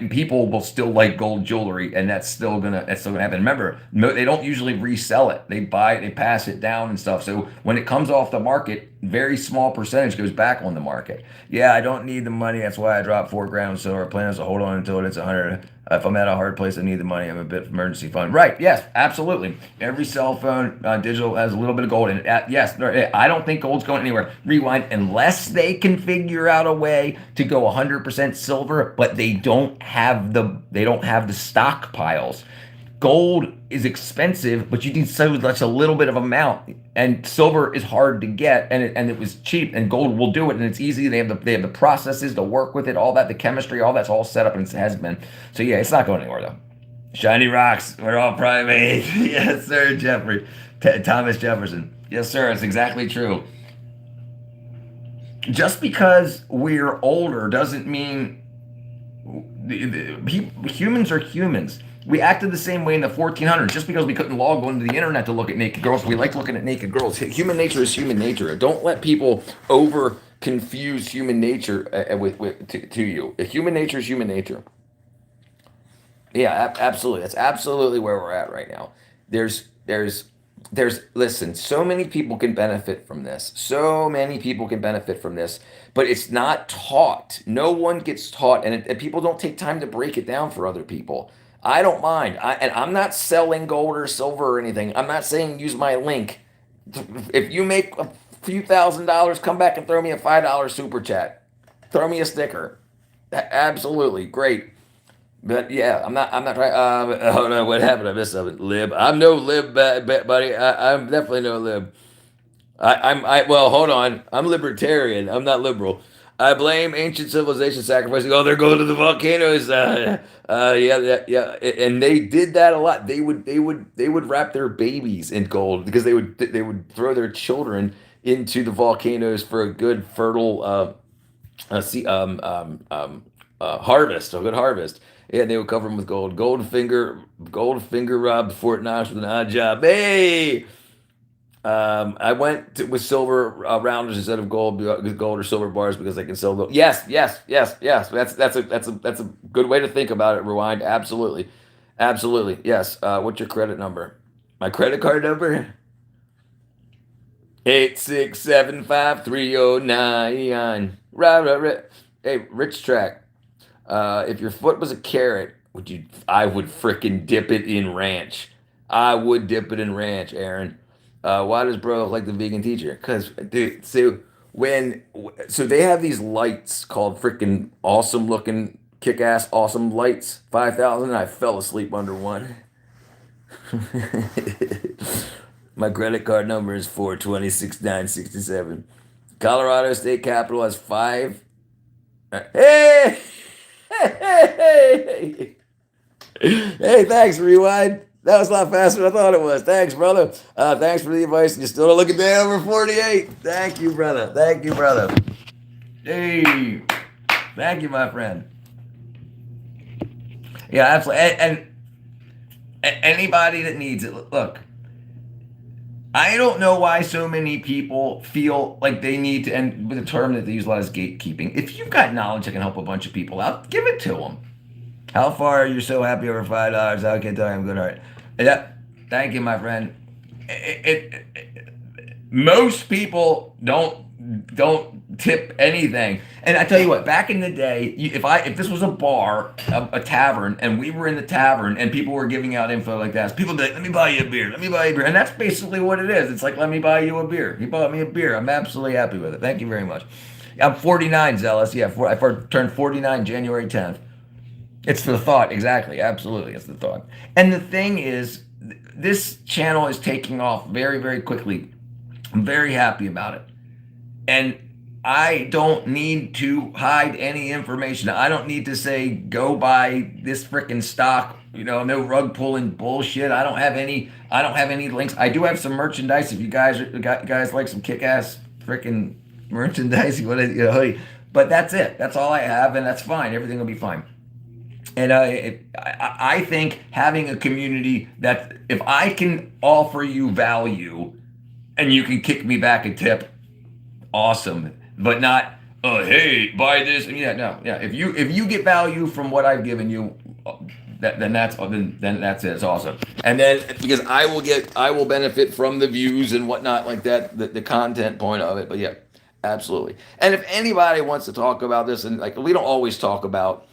people will still like gold jewelry, and that's still gonna happen. Remember, they don't usually resell it. They buy it, they pass it down and stuff. So when it comes off the market, very small percentage goes back on the market. Yeah, I don't need the money. That's why I dropped 4 grams. So our plan is to hold on until it's 100. If I'm at a hard place, I need the money. I'm a bit of emergency fund. Right? Yes, absolutely. Every cell phone, digital has a little bit of gold in it. Yes, I don't think gold's going anywhere. Rewind, unless they can figure out a way to go 100% silver, but they don't have the stockpiles. gold is expensive, but you need so that's a little bit of amount, and silver is hard to get, and it was cheap, and gold will do it, and it's easy. They have the processes to work with it, all that, the chemistry, all that's all set up, and it has been. So yeah, it's not going anywhere though. Shiny rocks, we're all primate. Yes, sir, Jeffrey. Thomas Jefferson. Yes, sir. It's exactly true. Just because we're older doesn't mean humans are humans. We acted the same way in the 1400s. Just because we couldn't log onto the internet to look at naked girls, we like looking at naked girls. Human nature is human nature. Don't let people over confuse human nature to you. Human nature is human nature. Yeah, absolutely. That's absolutely where we're at right now. Listen, so many people can benefit from this. So many people can benefit from this, but it's not taught. No one gets taught, and people don't take time to break it down for other people. I don't mind. And I'm not selling gold or silver or anything. I'm not saying use my link. If you make a few $1,000s, come back and throw me a $5 super chat. Throw me a sticker. Absolutely great. But yeah, I'm not trying. Oh no, what happened? I missed something. Lib. I'm no lib, buddy. I'm definitely no lib. Well, hold on. I'm libertarian. I'm not liberal. I blame ancient civilization sacrificing. Oh, they're going to the volcanoes. Yeah. And they did that a lot. They would wrap their babies in gold because they would throw their children into the volcanoes for a good fertile see harvest, a good harvest. Yeah, they would cover them with gold. Gold finger robbed Fort Knox with an odd job. Hey, I went with silver rounders instead of gold or silver bars because I can sell gold. Yes. That's a good way to think about it. Rewind. Absolutely. Yes. What's your credit number? My credit card number? 8675309. Right. Hey, Rich Track. If your foot was a carrot, I would frickin' dip it in ranch. I would dip it in ranch, Aaron. Why does bro look like the vegan teacher? Cause dude, so they have these lights called frickin' awesome looking, kick ass awesome lights, 5,000. I fell asleep under one. My credit card number is 426,967. Colorado State Capitol has five. Hey! Hey! Hey, thanks, Rewind. That was a lot faster than I thought it was. Thanks, brother. Thanks for the advice. You still don't look a day over 48. Thank you, brother. Hey, thank you, my friend. Yeah, absolutely. And anybody that needs it, look, I don't know why so many people feel like they need to, and with a term that they use a lot is gatekeeping. If you've got knowledge that can help a bunch of people out, give it to them. How far are you so happy over $5? I can't tell you I'm good. All right. Yeah. Thank you, my friend. Most people don't tip anything. And I tell you what, back in the day, if this was a bar, a tavern, and we were in the tavern and people were giving out info like that, people would be like, let me buy you a beer. And that's basically what it is. It's like, let me buy you a beer. You bought me a beer. I'm absolutely happy with it. Thank you very much. I'm 49, Zealous. Yeah, I turned 49 January 10th. It's the thought, exactly. Absolutely, it's the thought. And the thing is, this channel is taking off very, very quickly. I'm very happy about it. And I don't need to hide any information. I don't need to say, go buy this freaking stock, no rug pulling bullshit. I don't have any links. I do have some merchandise. If you guys like some kick-ass freaking merchandise, hoodie. But that's it. That's all I have, and that's fine. Everything will be fine. And I think having a community that if I can offer you value and you can kick me back a tip, awesome. But not, hey, buy this. No. If you get value from what I've given you, then that's it. It's awesome. And then because I will benefit from the views and whatnot like that, the content point of it. But yeah, absolutely. And if anybody wants to talk about this, and like we don't always talk about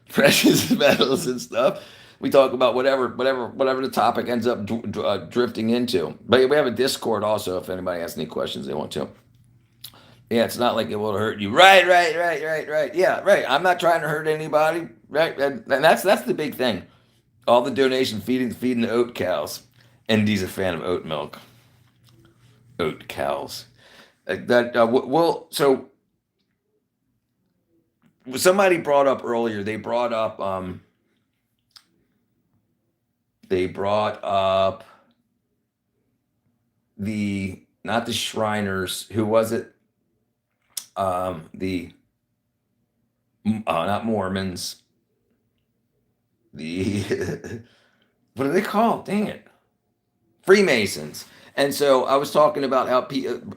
precious metals and stuff. We talk about whatever the topic ends up drifting into. But we have a Discord also if anybody has any questions they want to. Yeah, it's not like it will hurt you. Right. Yeah, right. I'm not trying to hurt anybody. Right. And that's the big thing. All the donation feeding the oat cows. ND's a fan of oat milk. Oat cows. That well, so somebody brought up earlier. They brought up the not the Shriners. Who was it? The not Mormons. The what are they called? Dang it. Freemasons. And so I was talking about how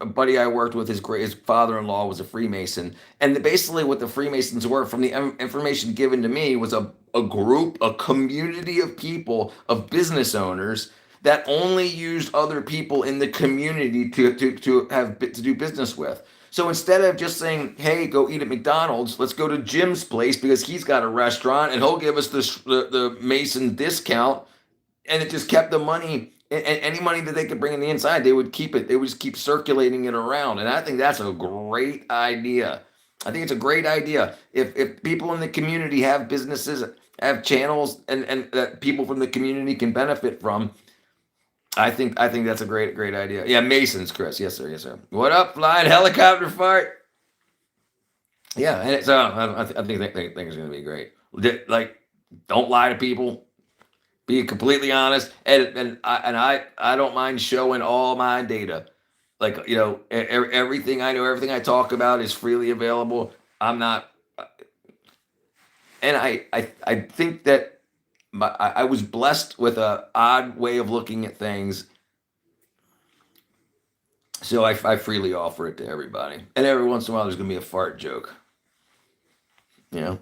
a buddy I worked with, his father-in-law was a Freemason, and basically what the Freemasons were, from the information given to me, was a group, a community of people, of business owners that only used other people in the community to do business with. So instead of just saying, "Hey, go eat at McDonald's," let's go to Jim's place because he's got a restaurant and he'll give us the Mason discount, and it just kept the money, and any money that they could bring in the inside, they would keep it. They would just keep circulating it around, and I think that's a great idea. I think it's a great idea. If people in the community have businesses, have channels, and that people from the community can benefit from, I think that's a great idea. Yeah, Masons, Chris. Yes, sir. Yes, sir. What up, flying helicopter fart? Yeah, and it's I think things are gonna be great. Like, don't lie to people. Be completely honest, and I don't mind showing all my data. Like, everything I know, everything I talk about is freely available. I'm not, and I think that I was blessed with a odd way of looking at things, so I freely offer it to everybody. And every once in a while, there's gonna be a fart joke. You know.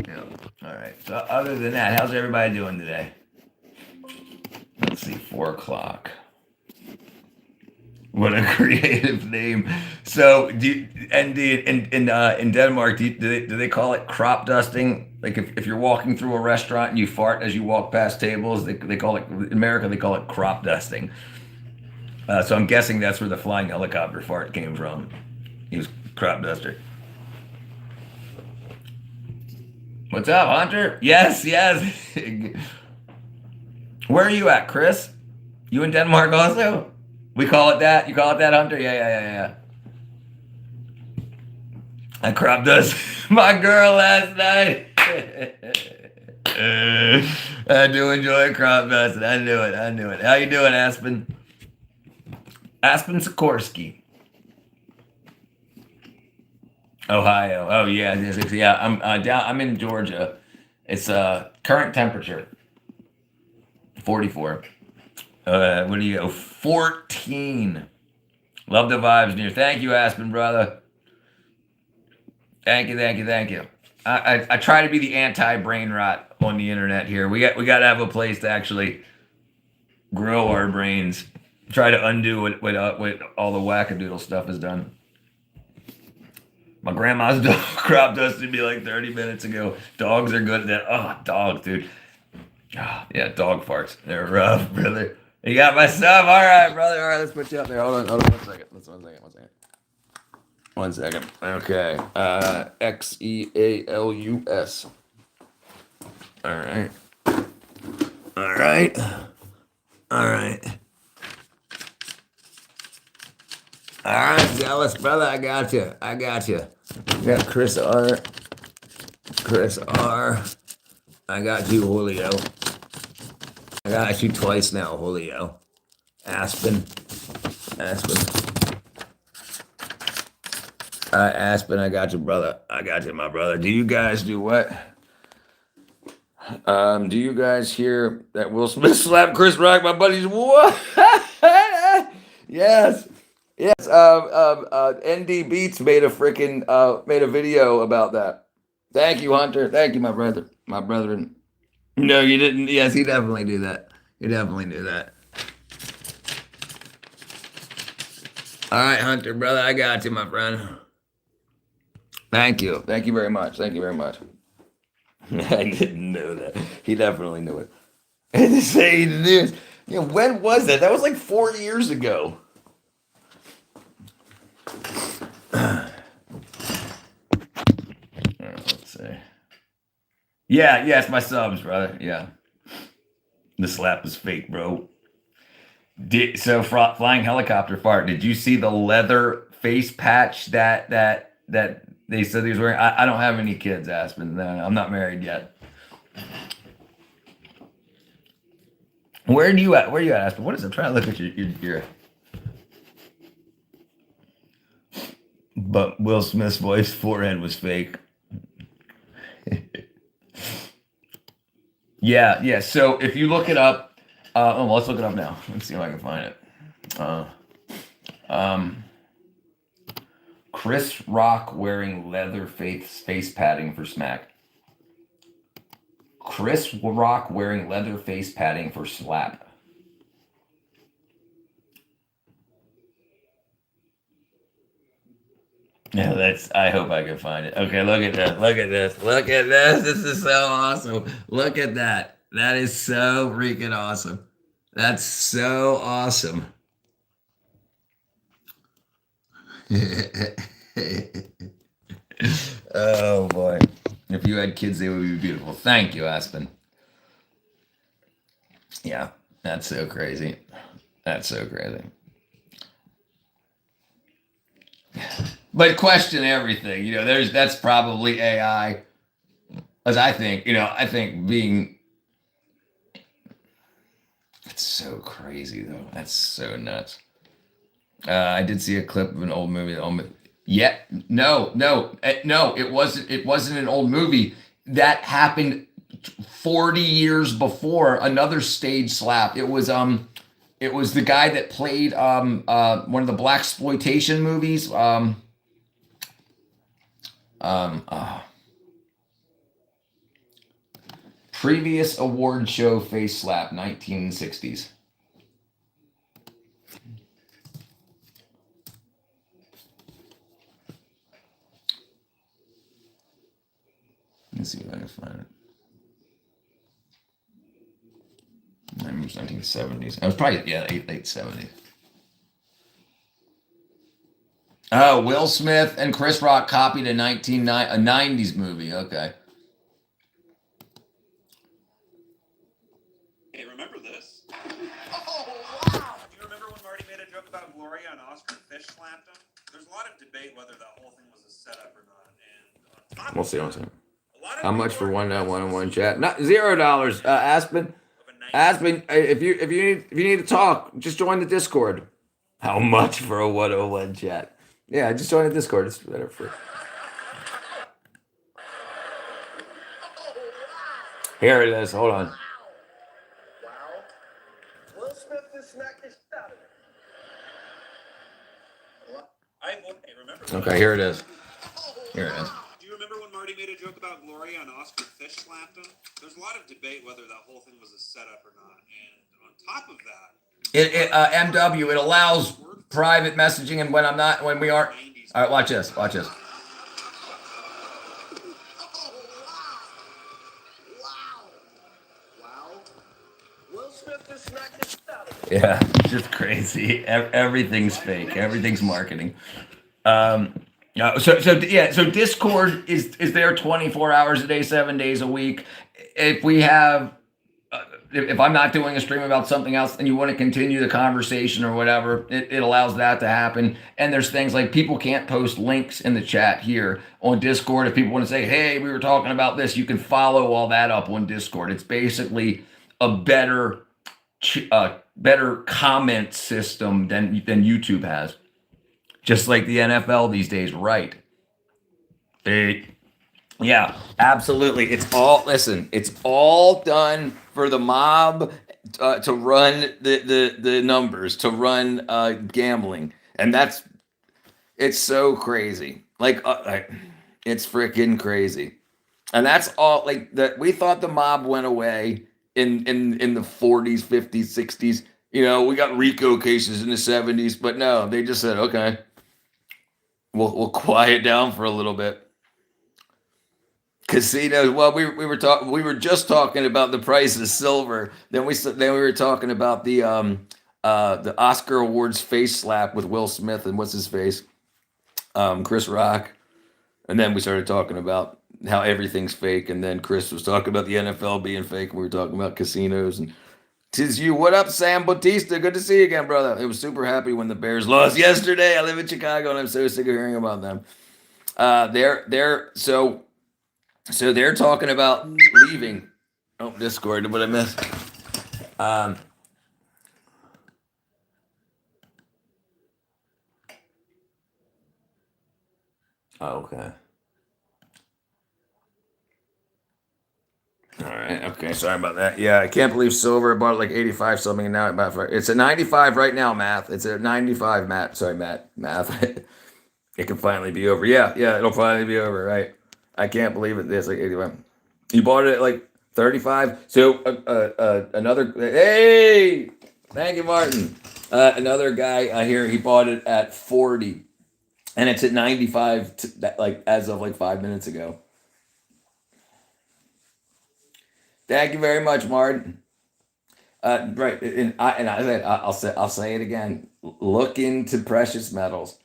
Yeah. All right. So other than that, how's everybody doing today? Let's see, 4 o'clock. What a creative name. So, in Denmark, do they call it crop dusting? Like, if you're walking through a restaurant and you fart as you walk past tables, they call it, in America, they call it crop dusting. So I'm guessing that's where the flying helicopter fart came from. He was crop duster. What's up, Hunter? Yes, yes. Where are you at, Chris? You in Denmark also? We call it that. You call it that, Hunter? Yeah, yeah, yeah, yeah. I crop dust my girl last night. I do enjoy crop dusting. I knew it. I knew it. How you doing, Aspen? Aspen Sikorsky, Ohio. Oh yeah, yeah. I'm down. I'm in Georgia. It's current temperature 44. What do you go? 14. Love the vibes near. Thank you, Aspen, brother. Thank you, thank you, thank you. I try to be the anti-brain rot on the internet here. We got to have a place to actually grow our brains. Try to undo what all the wackadoodle stuff is done. My grandma's dog crop dusted me like 30 minutes ago. Dogs are good at that. Oh, dogs, dude. Oh, yeah, dog farts. They're rough, brother. You got my stuff? All right, brother. All right, let's put you up there. Hold on 1 second. Let's 1 second. 1 second. Okay. Xealus. All right. All right. All right. All right, Zealous brother. I got you. I got you. Got Chris R. Chris R. I got you, Julio. I got you twice now, Julio. Aspen. Aspen, I got you, brother. I got you, my brother. Do you guys do what? Do you guys hear that Will Smith slapped Chris Rock? My buddies, what? Yes. Yes. ND Beats made a video about that. Thank you, Hunter. Thank you, my brother. My brethren. No, you didn't. Yes, he definitely do that. He definitely knew that. All right, Hunter, brother, I got you, my friend. Thank you. Thank you very much. Thank you very much. I didn't know that. He definitely knew it. And to say he knew it. When was that? That was like 4 years ago. Let's see. Yeah, yeah, it's my subs, brother. Yeah, the slap is fake, bro. Flying helicopter fart. Did you see the leather face patch that they said he was wearing? I don't have any kids, Aspen. No, I'm not married yet. Where do you at? Where you at, Aspen? What is it? I'm trying to look at your. But Will Smith's voice forehead was fake. Yeah, yeah. So if you look it up, let's look it up now. Let's see if I can find it. Uh, um, Chris Rock wearing leather face padding for Smack. Chris Rock wearing leather face padding for Slap. Yeah, that's. I hope I can find it. Okay, look at this. Look at this. Look at this. This is so awesome. Look at that. That is so freaking awesome. That's so awesome. Oh boy. If you had kids, they would be beautiful. Thank you, Aspen. Yeah, that's so crazy. That's so crazy. But question everything. That's probably AI. As I think, I think being it's so crazy though. That's so nuts. I did see a clip of an old movie. Yeah, no. It wasn't. It wasn't an old movie. That happened 40 years before another stage slap. It was. It was the guy that played one of the black exploitation movies. Uh, Previous award show face slap 1960s. Let's see if I can find it. Maybe it was 1970s. I was probably late 70s. Oh, Will Smith and Chris Rock copied a 90s movie. Okay. Hey, remember this? Oh, wow! Do you remember when Marty made a joke about Gloria and Oscar Fish slapped him? There's a lot of debate whether that whole thing was a setup or not. And on top We'll of see. that, How much for one-on-one chat? Not $0. Aspen. Aspen, if you need to talk, just join the Discord. How much for a 101 chat? Yeah, just join the Discord. It's better for. Here it is. Hold on. Wow. Will Smith just smacked the shit out of it. Hey, remember? Okay, here it is. Here it is. Do you remember when Marty made a joke about Gloria and Oscar Fish slapped him? There's a lot of debate whether that whole thing was a setup or not. And on top of that, MW, it allows private messaging, and when we aren't. All right, watch this. Watch this. Will Smith just smacked the shit out of it. Yeah, just crazy. Everything's fake. Everything's marketing. So Discord is there 24 hours a day, 7 days a week. If we have, if I'm not doing a stream about something else and you want to continue the conversation or whatever, it allows that to happen. And there's things like people can't post links in the chat here on Discord. If people want to say, hey, we were talking about this, you can follow all that up on Discord. It's basically a better comment system than YouTube has. Just like the NFL these days, right? Yeah, absolutely. It's all done for the mob to run the numbers, to run gambling, and it's so crazy. It's freaking crazy, and that's all. Like that, we thought the mob went away in the 40s, 50s, 60s. We got RICO cases in the 70s, but no, they just said, okay, we'll quiet down for a little bit. Casinos. Well, we were just talking about the price of silver. Then we were talking about the Oscar Awards face slap with Will Smith and what's his face, Chris Rock, and then we started talking about how everything's fake, and then Chris was talking about the NFL being fake, and we were talking about casinos. And tis you, what up, Sam Bautista? Good to see you again, brother. I was super happy when the Bears lost yesterday. I live in Chicago, and I'm so sick of hearing about them. So they're talking about leaving. Oh, Discord, what I missed. Um, okay. All right. Okay. Sorry about that. Yeah, I can't believe silver. I bought it like 85 something, and now it's at 95 right now. Math. It's at 95. Matt. Sorry, Matt. Math. It can finally be over. Yeah. Yeah. It'll finally be over. Right. I can't believe it. It's like 85. You bought it at like 35. So another. Hey, thank you, Martin. Another guy I hear he bought it at 40, and it's at 95. Like as of like 5 minutes ago. Thank you very much, Martin. Right, I'll say it again. Look into precious metals.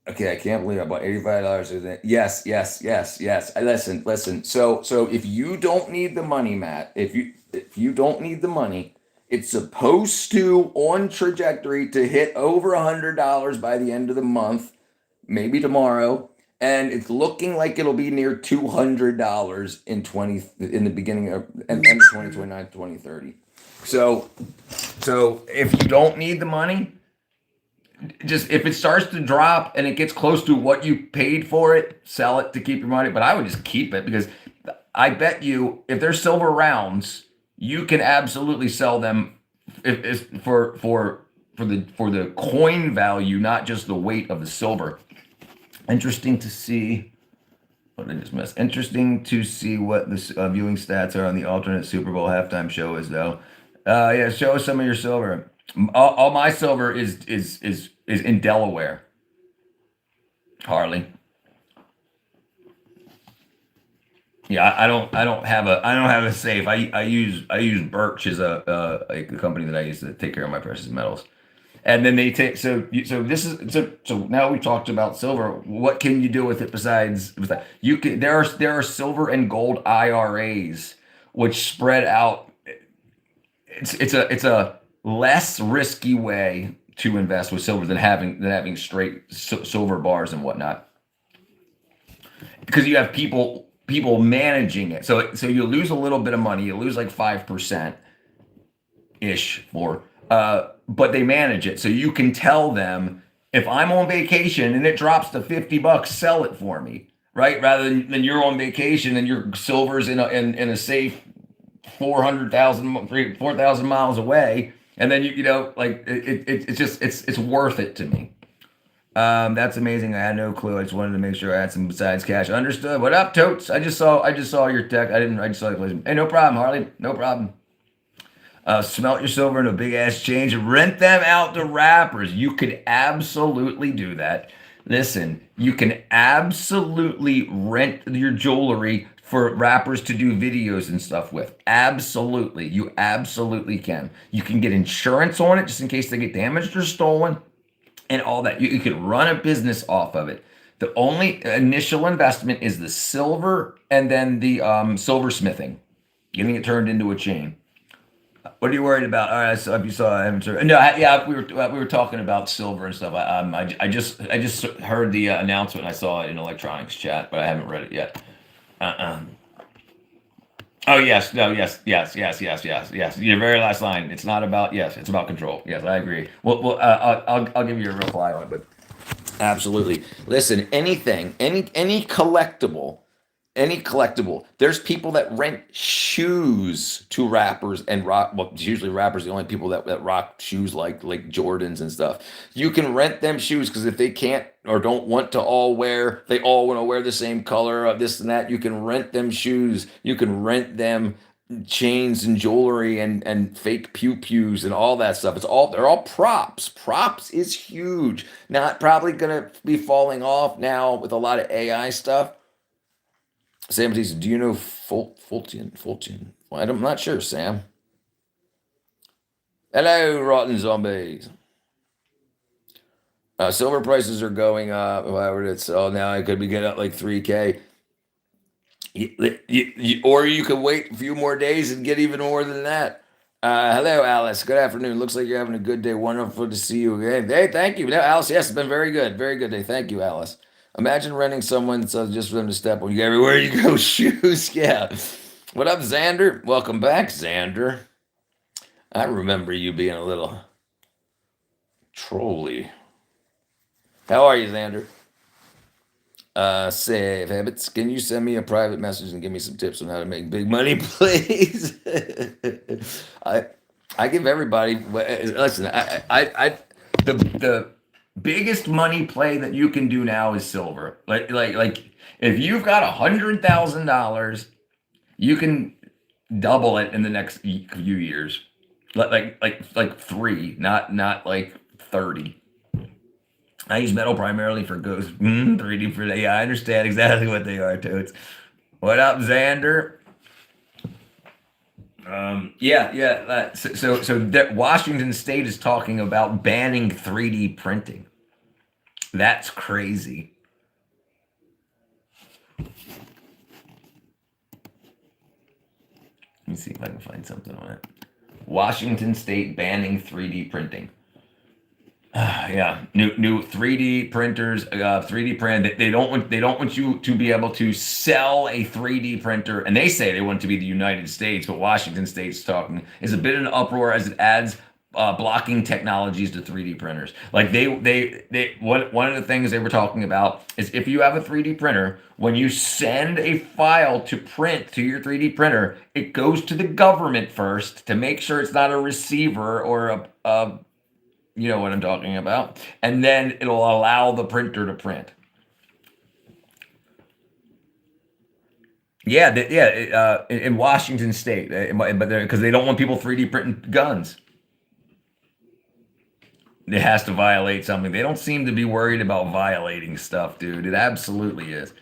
Okay, I can't believe I bought $85. Yes, yes, yes, yes. Listen. So if you don't need the money, Matt, if you don't need the money, it's supposed to on trajectory to hit over $100 by the end of the month, maybe tomorrow, and it's looking like it'll be near $200 in the beginning of end of 2029, 2030. So if you don't need the money, just if it starts to drop and it gets close to what you paid for it, sell it to keep your money. But I would just keep it, because I bet you if there's silver rounds, you can absolutely sell them if for the coin value, not just the weight of the silver. Interesting to see. What did I just miss? Interesting to see what the viewing stats are on the alternate Super Bowl halftime show is, though. Yeah, show us some of your silver. All my silver is in Delaware. Harley. Yeah, I don't have a safe. I use Birch as a company that I use to take care of my precious metals. And then they take so now we talked about silver. What can you do with it besides you can there are silver and gold IRAs which spread out. It's a less risky way to invest with silver than having straight silver bars and whatnot, because you have people managing it. So you lose a little bit of money. You lose like 5% ish but they manage it. So you can tell them, if I'm on vacation and it drops to $50, sell it for me, right? Rather than you're on vacation and your silver's in a safe 4,000 miles away, and then it's worth it to me. That's amazing. I had no clue. I just wanted to make sure I had some besides cash. Understood. What up, Totes? I just saw your tech. I just saw your placement. Hey, no problem, Harley. No problem. Smelt your silver in a big ass change and rent them out to rappers. You could absolutely do that. Listen, you can absolutely rent your jewelry for rappers to do videos and stuff with. Absolutely. You absolutely can. You can get insurance on it just in case they get damaged or stolen and all that. You could run a business off of it. The only initial investment is the silver and then the silversmithing, getting it turned into a chain. What are you worried about? All right, so if you saw, I haven't heard. No, yeah, we were talking about silver and stuff. I just heard the announcement. I saw it in electronics chat, but I haven't read it yet. Oh yes, no, yes. Your very last line. It's not about yes. It's about control. Yes, I agree. Well, I'll give you a reply on it, but absolutely. Listen, any collectible. There's people that rent shoes to rappers and rock. Well, usually rappers are the only people that rock shoes like Jordans and stuff. You can rent them shoes because if they can't or don't want to they all want to wear the same color of this and that. You can rent them shoes. You can rent them chains and jewelry and fake pews and all that stuff. They're all props. Props is huge. Not probably gonna be falling off now with a lot of AI stuff. Sam says, do you know Fulton? Well, I'm not sure, Sam. Hello, rotten zombies. Silver prices are going up. Why would it sell now? It could be getting up like 3K. Or you could wait a few more days and get even more than that. Hello, Alice. Good afternoon. Looks like you're having a good day. Wonderful to see you again. Hey, thank you. No, Alice, yes, it's been very good. Very good day. Thank you, Alice. Imagine renting someone so just for them to step on you everywhere you go. Shoes. Yeah. What up, Xander? Welcome back, Xander. I remember you being a little trolly. How are you, Xander? Save habits. Can you send me a private message and give me some tips on how to make big money, please? I I give everybody. Listen, the biggest money play that you can do now is silver. Like if you've got $100,000, you can double it in the next few years. Like three, not like 30. I use metal primarily for ghost 3D for that. Yeah, I understand exactly what they are, Toads. What up, Xander? Yeah. So that Washington State is talking about banning 3D printing. That's crazy. Let me see if I can find something on it. Washington State banning 3D printing. Yeah, new 3D printers, 3D print. They don't want you to be able to sell a 3D printer, and they say they want it to be the United States, but Washington State's talking is a bit in an uproar as it adds blocking technologies to 3D printers. Like one of the things they were talking about is if you have a 3D printer, when you send a file to print to your 3D printer, it goes to the government first to make sure it's not a receiver or a you know what I'm talking about. And then it'll allow the printer to print. Yeah, in Washington State, but because they don't want people 3D printing guns. It has to violate something. They don't seem to be worried about violating stuff, dude. It absolutely is.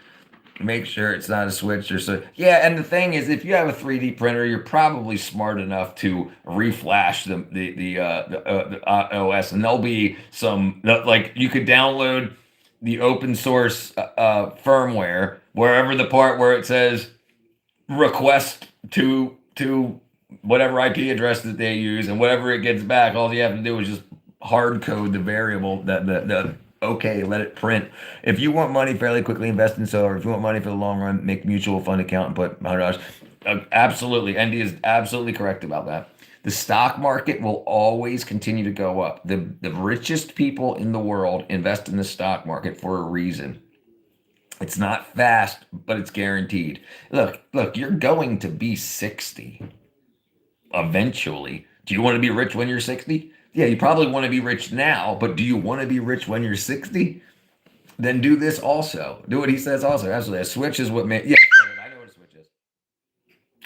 Make sure it's not a switch or so. Yeah, and the thing is, if you have a 3D printer, you're probably smart enough to reflash the OS, and there'll be some like you could download the open source firmware wherever the part where it says request to whatever IP address that they use, and whatever it gets back, all you have to do is just hard code the variable that the okay, let it print. If you want money fairly quickly, invest in solar. If you want money for the long run, make mutual fund account and put $100. Absolutely, Andy is absolutely correct about that. The stock market will always continue to go up. The richest people in the world invest in the stock market for a reason. It's not fast, but it's guaranteed. Look, you're going to be 60 eventually. Do you want to be rich when you're 60? Yeah, you probably want to be rich now, but do you want to be rich when you're 60? Then do this also. Do what he says also. Absolutely. A switch is what made. Yeah, I know what a switch is.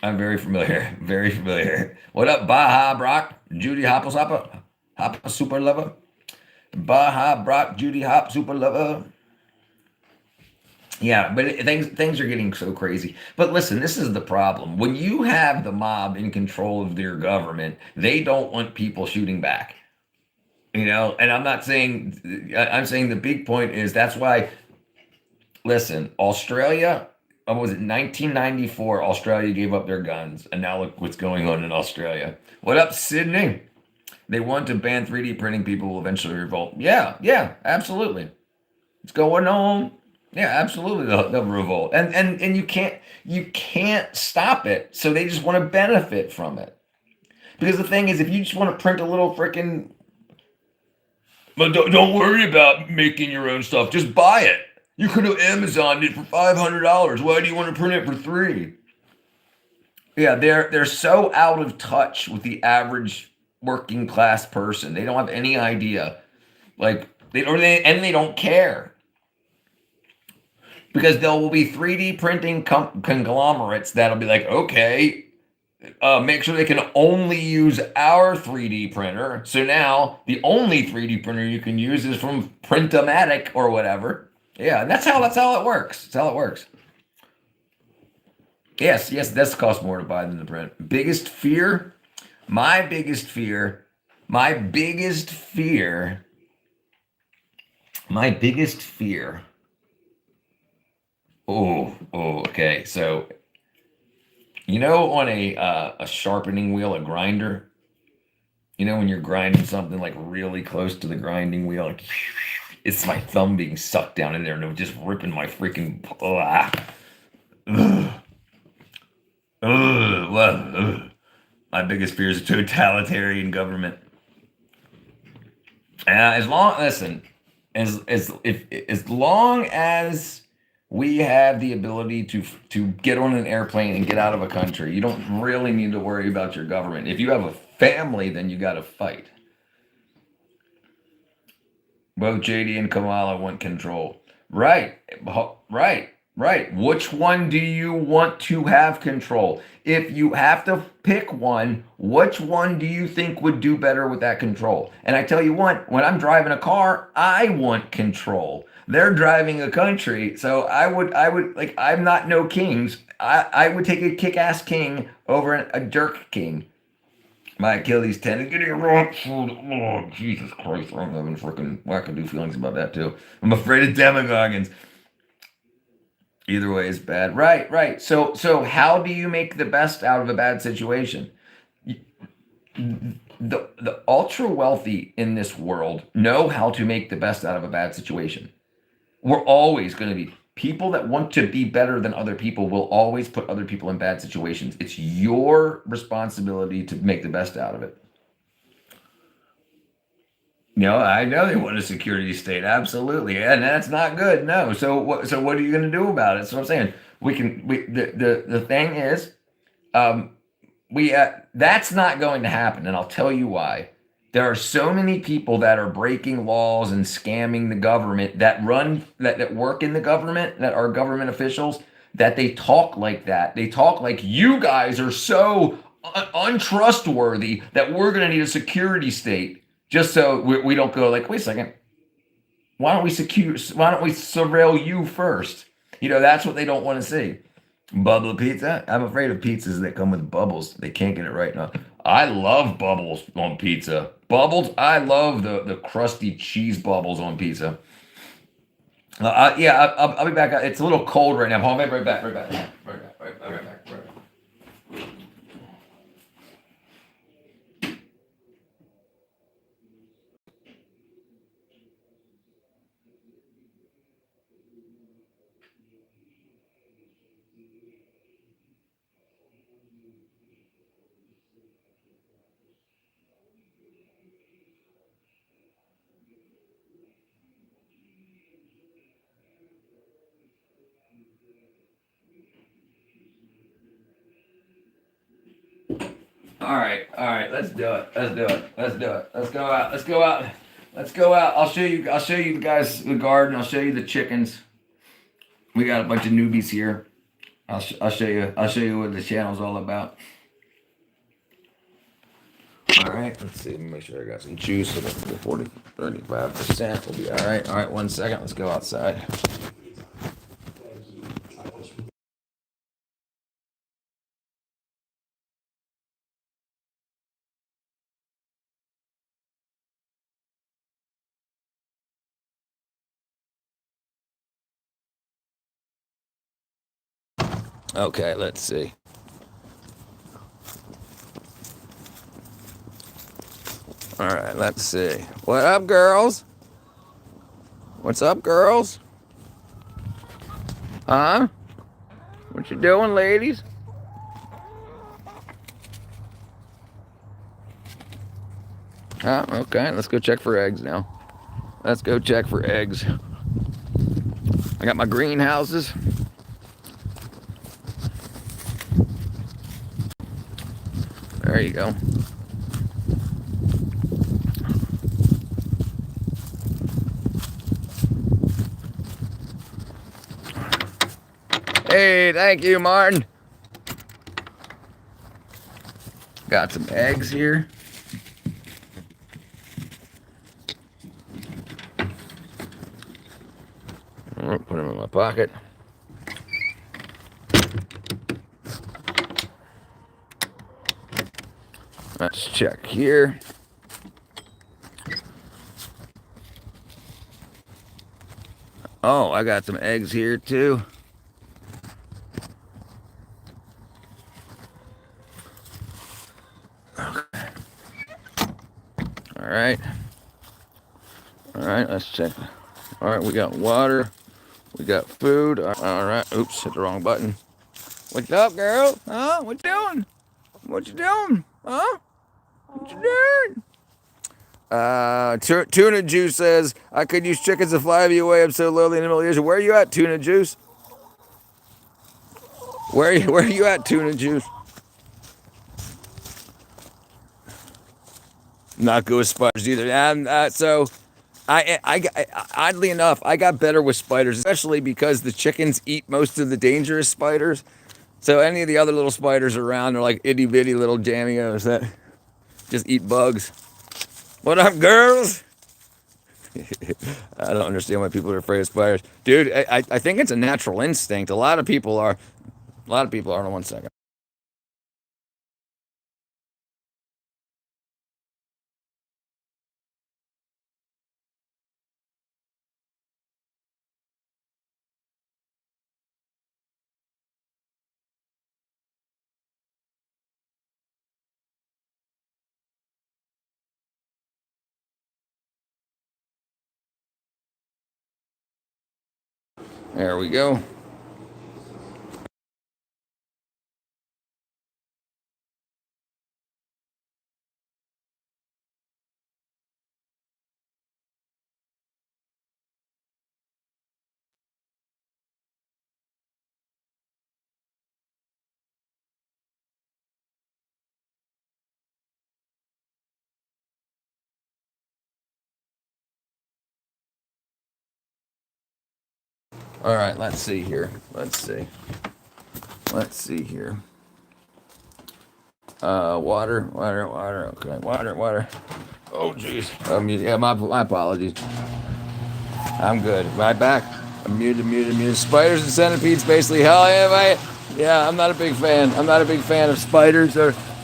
I'm very familiar. Very familiar. What up, Baha Brock? Judy Hoppa Super Lover? Baha Brock, Judy Hop Super Lover? Yeah, but things are getting so crazy. But listen, this is the problem. When you have the mob in control of their government, they don't want people shooting back. You know, and I'm not saying, I'm saying the big point is that's why, listen, Australia, what was it, 1994, Australia gave up their guns, and now look what's going on in Australia. What up, Sydney? They want to ban 3D printing, people will eventually revolt. Yeah, absolutely. It's going on. Yeah, absolutely. They'll revolt, and you can't stop it. So they just want to benefit from it. Because the thing is, if you just want to print a little freaking, but don't worry about making your own stuff. Just buy it. You could have Amazoned it for $500. Why do you want to print it for $3? Yeah, they're so out of touch with the average working class person. They don't have any idea, like they don't care. Because there will be 3D printing conglomerates that'll be like, okay, make sure they can only use our 3D printer. So now the only 3D printer you can use is from Printomatic or whatever. Yeah, that's how it works. That's how it works. Yes, this costs more to buy than the print. My biggest fear My biggest fear. Okay. So on a sharpening wheel, a grinder. When you're grinding something like really close to the grinding wheel, like, it's my thumb being sucked down in there and just ripping my freaking. Ugh, ugh. My biggest fear is a totalitarian government. As long, listen, as long as we have the ability to get on an airplane and get out of a country, you don't really need to worry about your government. If you have a family, then you got to fight. Both JD and Kamala want control. Right, right. Which one do you want to have control? If you have to pick one, which one do you think would do better with that control? And I tell you what, when I'm driving a car, I want control. They're driving a country, so I would like. I'm not no kings. I would take a kick-ass king over a Dirk king. My Achilles tendon, getting rock food. Oh, Jesus Christ. I'm having freaking wackadoo feelings about that, too. I'm afraid of demogorgons. Either way is bad. Right. So how do you make the best out of a bad situation? The ultra wealthy in this world know how to make the best out of a bad situation. We're always going to be people that want to be better than other people will always put other people in bad situations. It's your responsibility to make the best out of it. No, I know they want a security state, absolutely, and that's not good. No, so what are you going to do about it? So I'm saying the thing is, um, we that's not going to happen, and I'll tell you why. There are so many people that are breaking laws and scamming the government that work in the government, that are government officials, that they talk like that. They talk like you guys are so untrustworthy that we're going to need a security state just so we don't go like, wait a second, why don't we surveil you first? That's what they don't want to see. Bubble pizza. I'm afraid of pizzas that come with bubbles. They can't get it right now. I love bubbles on pizza. Bubbles. I love the crusty cheese bubbles on pizza. Yeah, I'll be back. It's a little cold right now. I'll be right back. Right back. All right. Let's do it. Let's go out. I'll show you guys the garden. I'll show you the chickens. We got a bunch of newbies here. I'll show you what the channel's all about. All right, let's see. Let me make sure I got some juice. So the 35% will be all right. All right, 1 second. Let's go outside. Okay, let's see. All right, let's see. What up, girls? What's up, girls? Huh? What you doing, ladies? Huh? Okay, let's go check for eggs now. Let's go check for eggs. I got my greenhouses. There you go. Hey, thank you, Martin. Got some eggs here. I'll put them in my pocket. Let's check here. Oh, I got some eggs here too. All right. All right, let's check. All right, we got water. We got food. All right. Oops, hit the wrong button. What's up, girl? Huh? What you doing? What you doing? Huh? What you doing? Tuna Juice says, I could use chickens to fly me away. I'm so lonely in the middle of the ocean. Where are you at, Tuna Juice? Where are you at, Tuna Juice? Not good with spiders either. So oddly enough, I got better with spiders, especially because the chickens eat most of the dangerous spiders. So any of the other little spiders around are like itty bitty little jamios that just eat bugs. What up, girls? I don't understand why people are afraid of spiders, dude. I think it's a natural instinct. A lot of people are. A lot of people are. Hold on 1 second. There we go. All right, let's see here. Let's see here. Water. Okay, water. Oh, jeez. Yeah, my apologies. I'm good. Right back. I'm muted. Spiders and centipedes, basically. Hell yeah, yeah, I'm not a big fan. I'm not a big fan of spiders.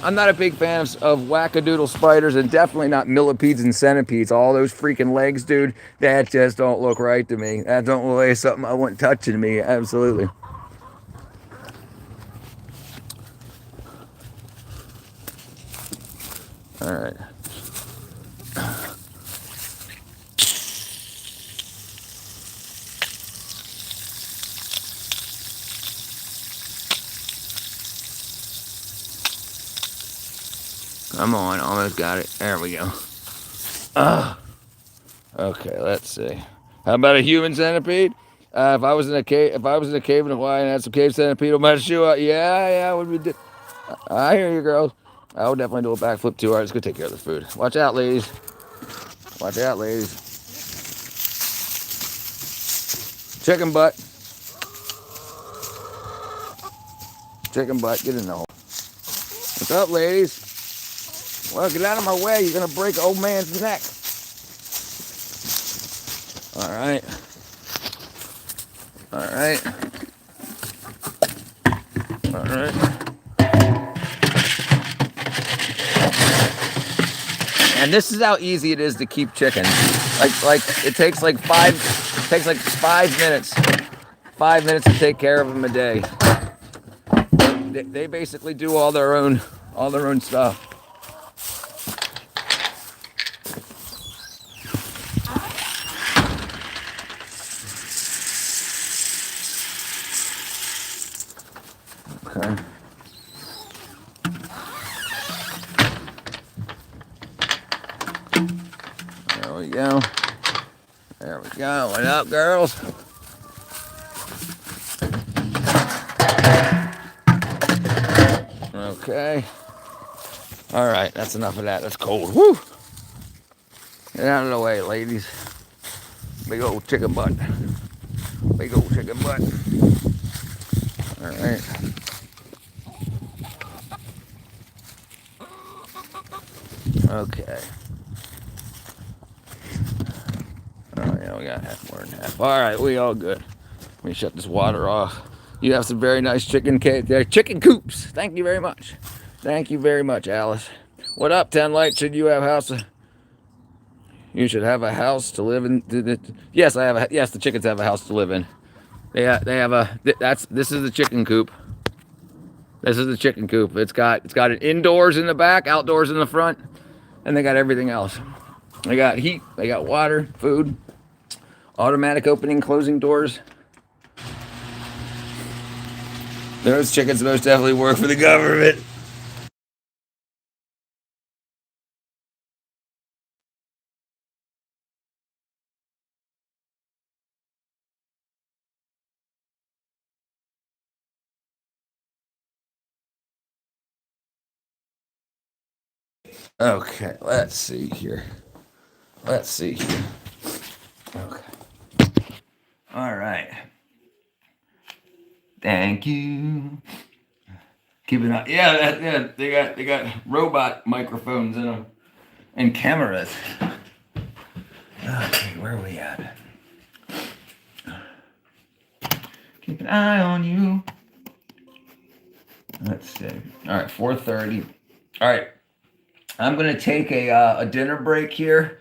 I'm not a big fan of wackadoodle spiders, and definitely not millipedes and centipedes. All those freaking legs, dude, that just don't look right to me. That don't look like something I want touching me. Absolutely. All right. Come on, almost got it. There we go. Okay, let's see. How about a human centipede? If I was in a cave in Hawaii and had some cave centipede on my shoe, yeah, would we do? I hear you, girls. I would definitely do a backflip too. All right, let's go take care of the food. Watch out, ladies. Watch out, ladies. Chicken butt. Chicken butt, get in the hole. What's up, ladies? Well, get out of my way. You're gonna break old man's neck. All right. All right. All right. And this is how easy it is to keep chickens. Like it takes like 5 minutes. 5 minutes to take care of them a day. They basically do all their own stuff. Okay. There we go. There we go. What up, girls? Okay. All right, that's enough of that. That's cold. Woo! Get out of the way, ladies. Big old chicken butt. Big old chicken butt. All right. Okay. Oh, yeah, we got half more than half. All right, we all good. Let me shut this water off. You have some very nice chicken coops. Thank you very much. Thank you very much, Alice. What up, 10 Light? Should you have house? You should have a house to live in. Yes, I have a. Yes, the chickens have a house to live in. They have a. This is the chicken coop. This is the chicken coop. It's got an indoors in the back, outdoors in the front, and they got everything else. They got heat. They got water, food, automatic opening, closing doors. Those chickens most definitely work for the government. Okay, let's see here. Let's see here. Okay. All right. Thank you. Keep it on. Yeah, they got robot microphones in them and cameras. Okay, where are we at? Keep an eye on you. Let's see. All right, 4:30. All right, I'm gonna take a dinner break here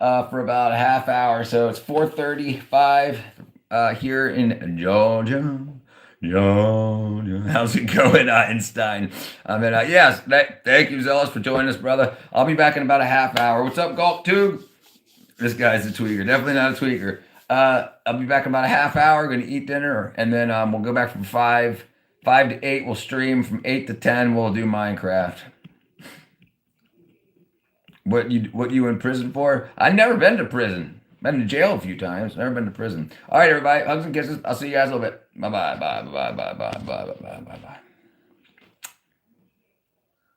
for about a half hour. So it's 4:35 here in Georgia. Georgia, how's it going, Einstein? Yes, thank you, Zealous, for joining us, brother. I'll be back in about a half hour. What's up, Gulp Tube? This guy's a tweaker. Definitely not a tweaker. I'll be back in about a half hour. Going to eat dinner, and then we'll go back from 5 to 8. We'll stream from 8 to 10. We'll do Minecraft. What you in prison for? I've never been to prison. Been to jail a few times. Never been to prison. All right, everybody. Hugs and kisses. I'll see you guys a little bit. Bye bye. Bye bye. Bye bye. Bye bye. Bye bye. Bye bye.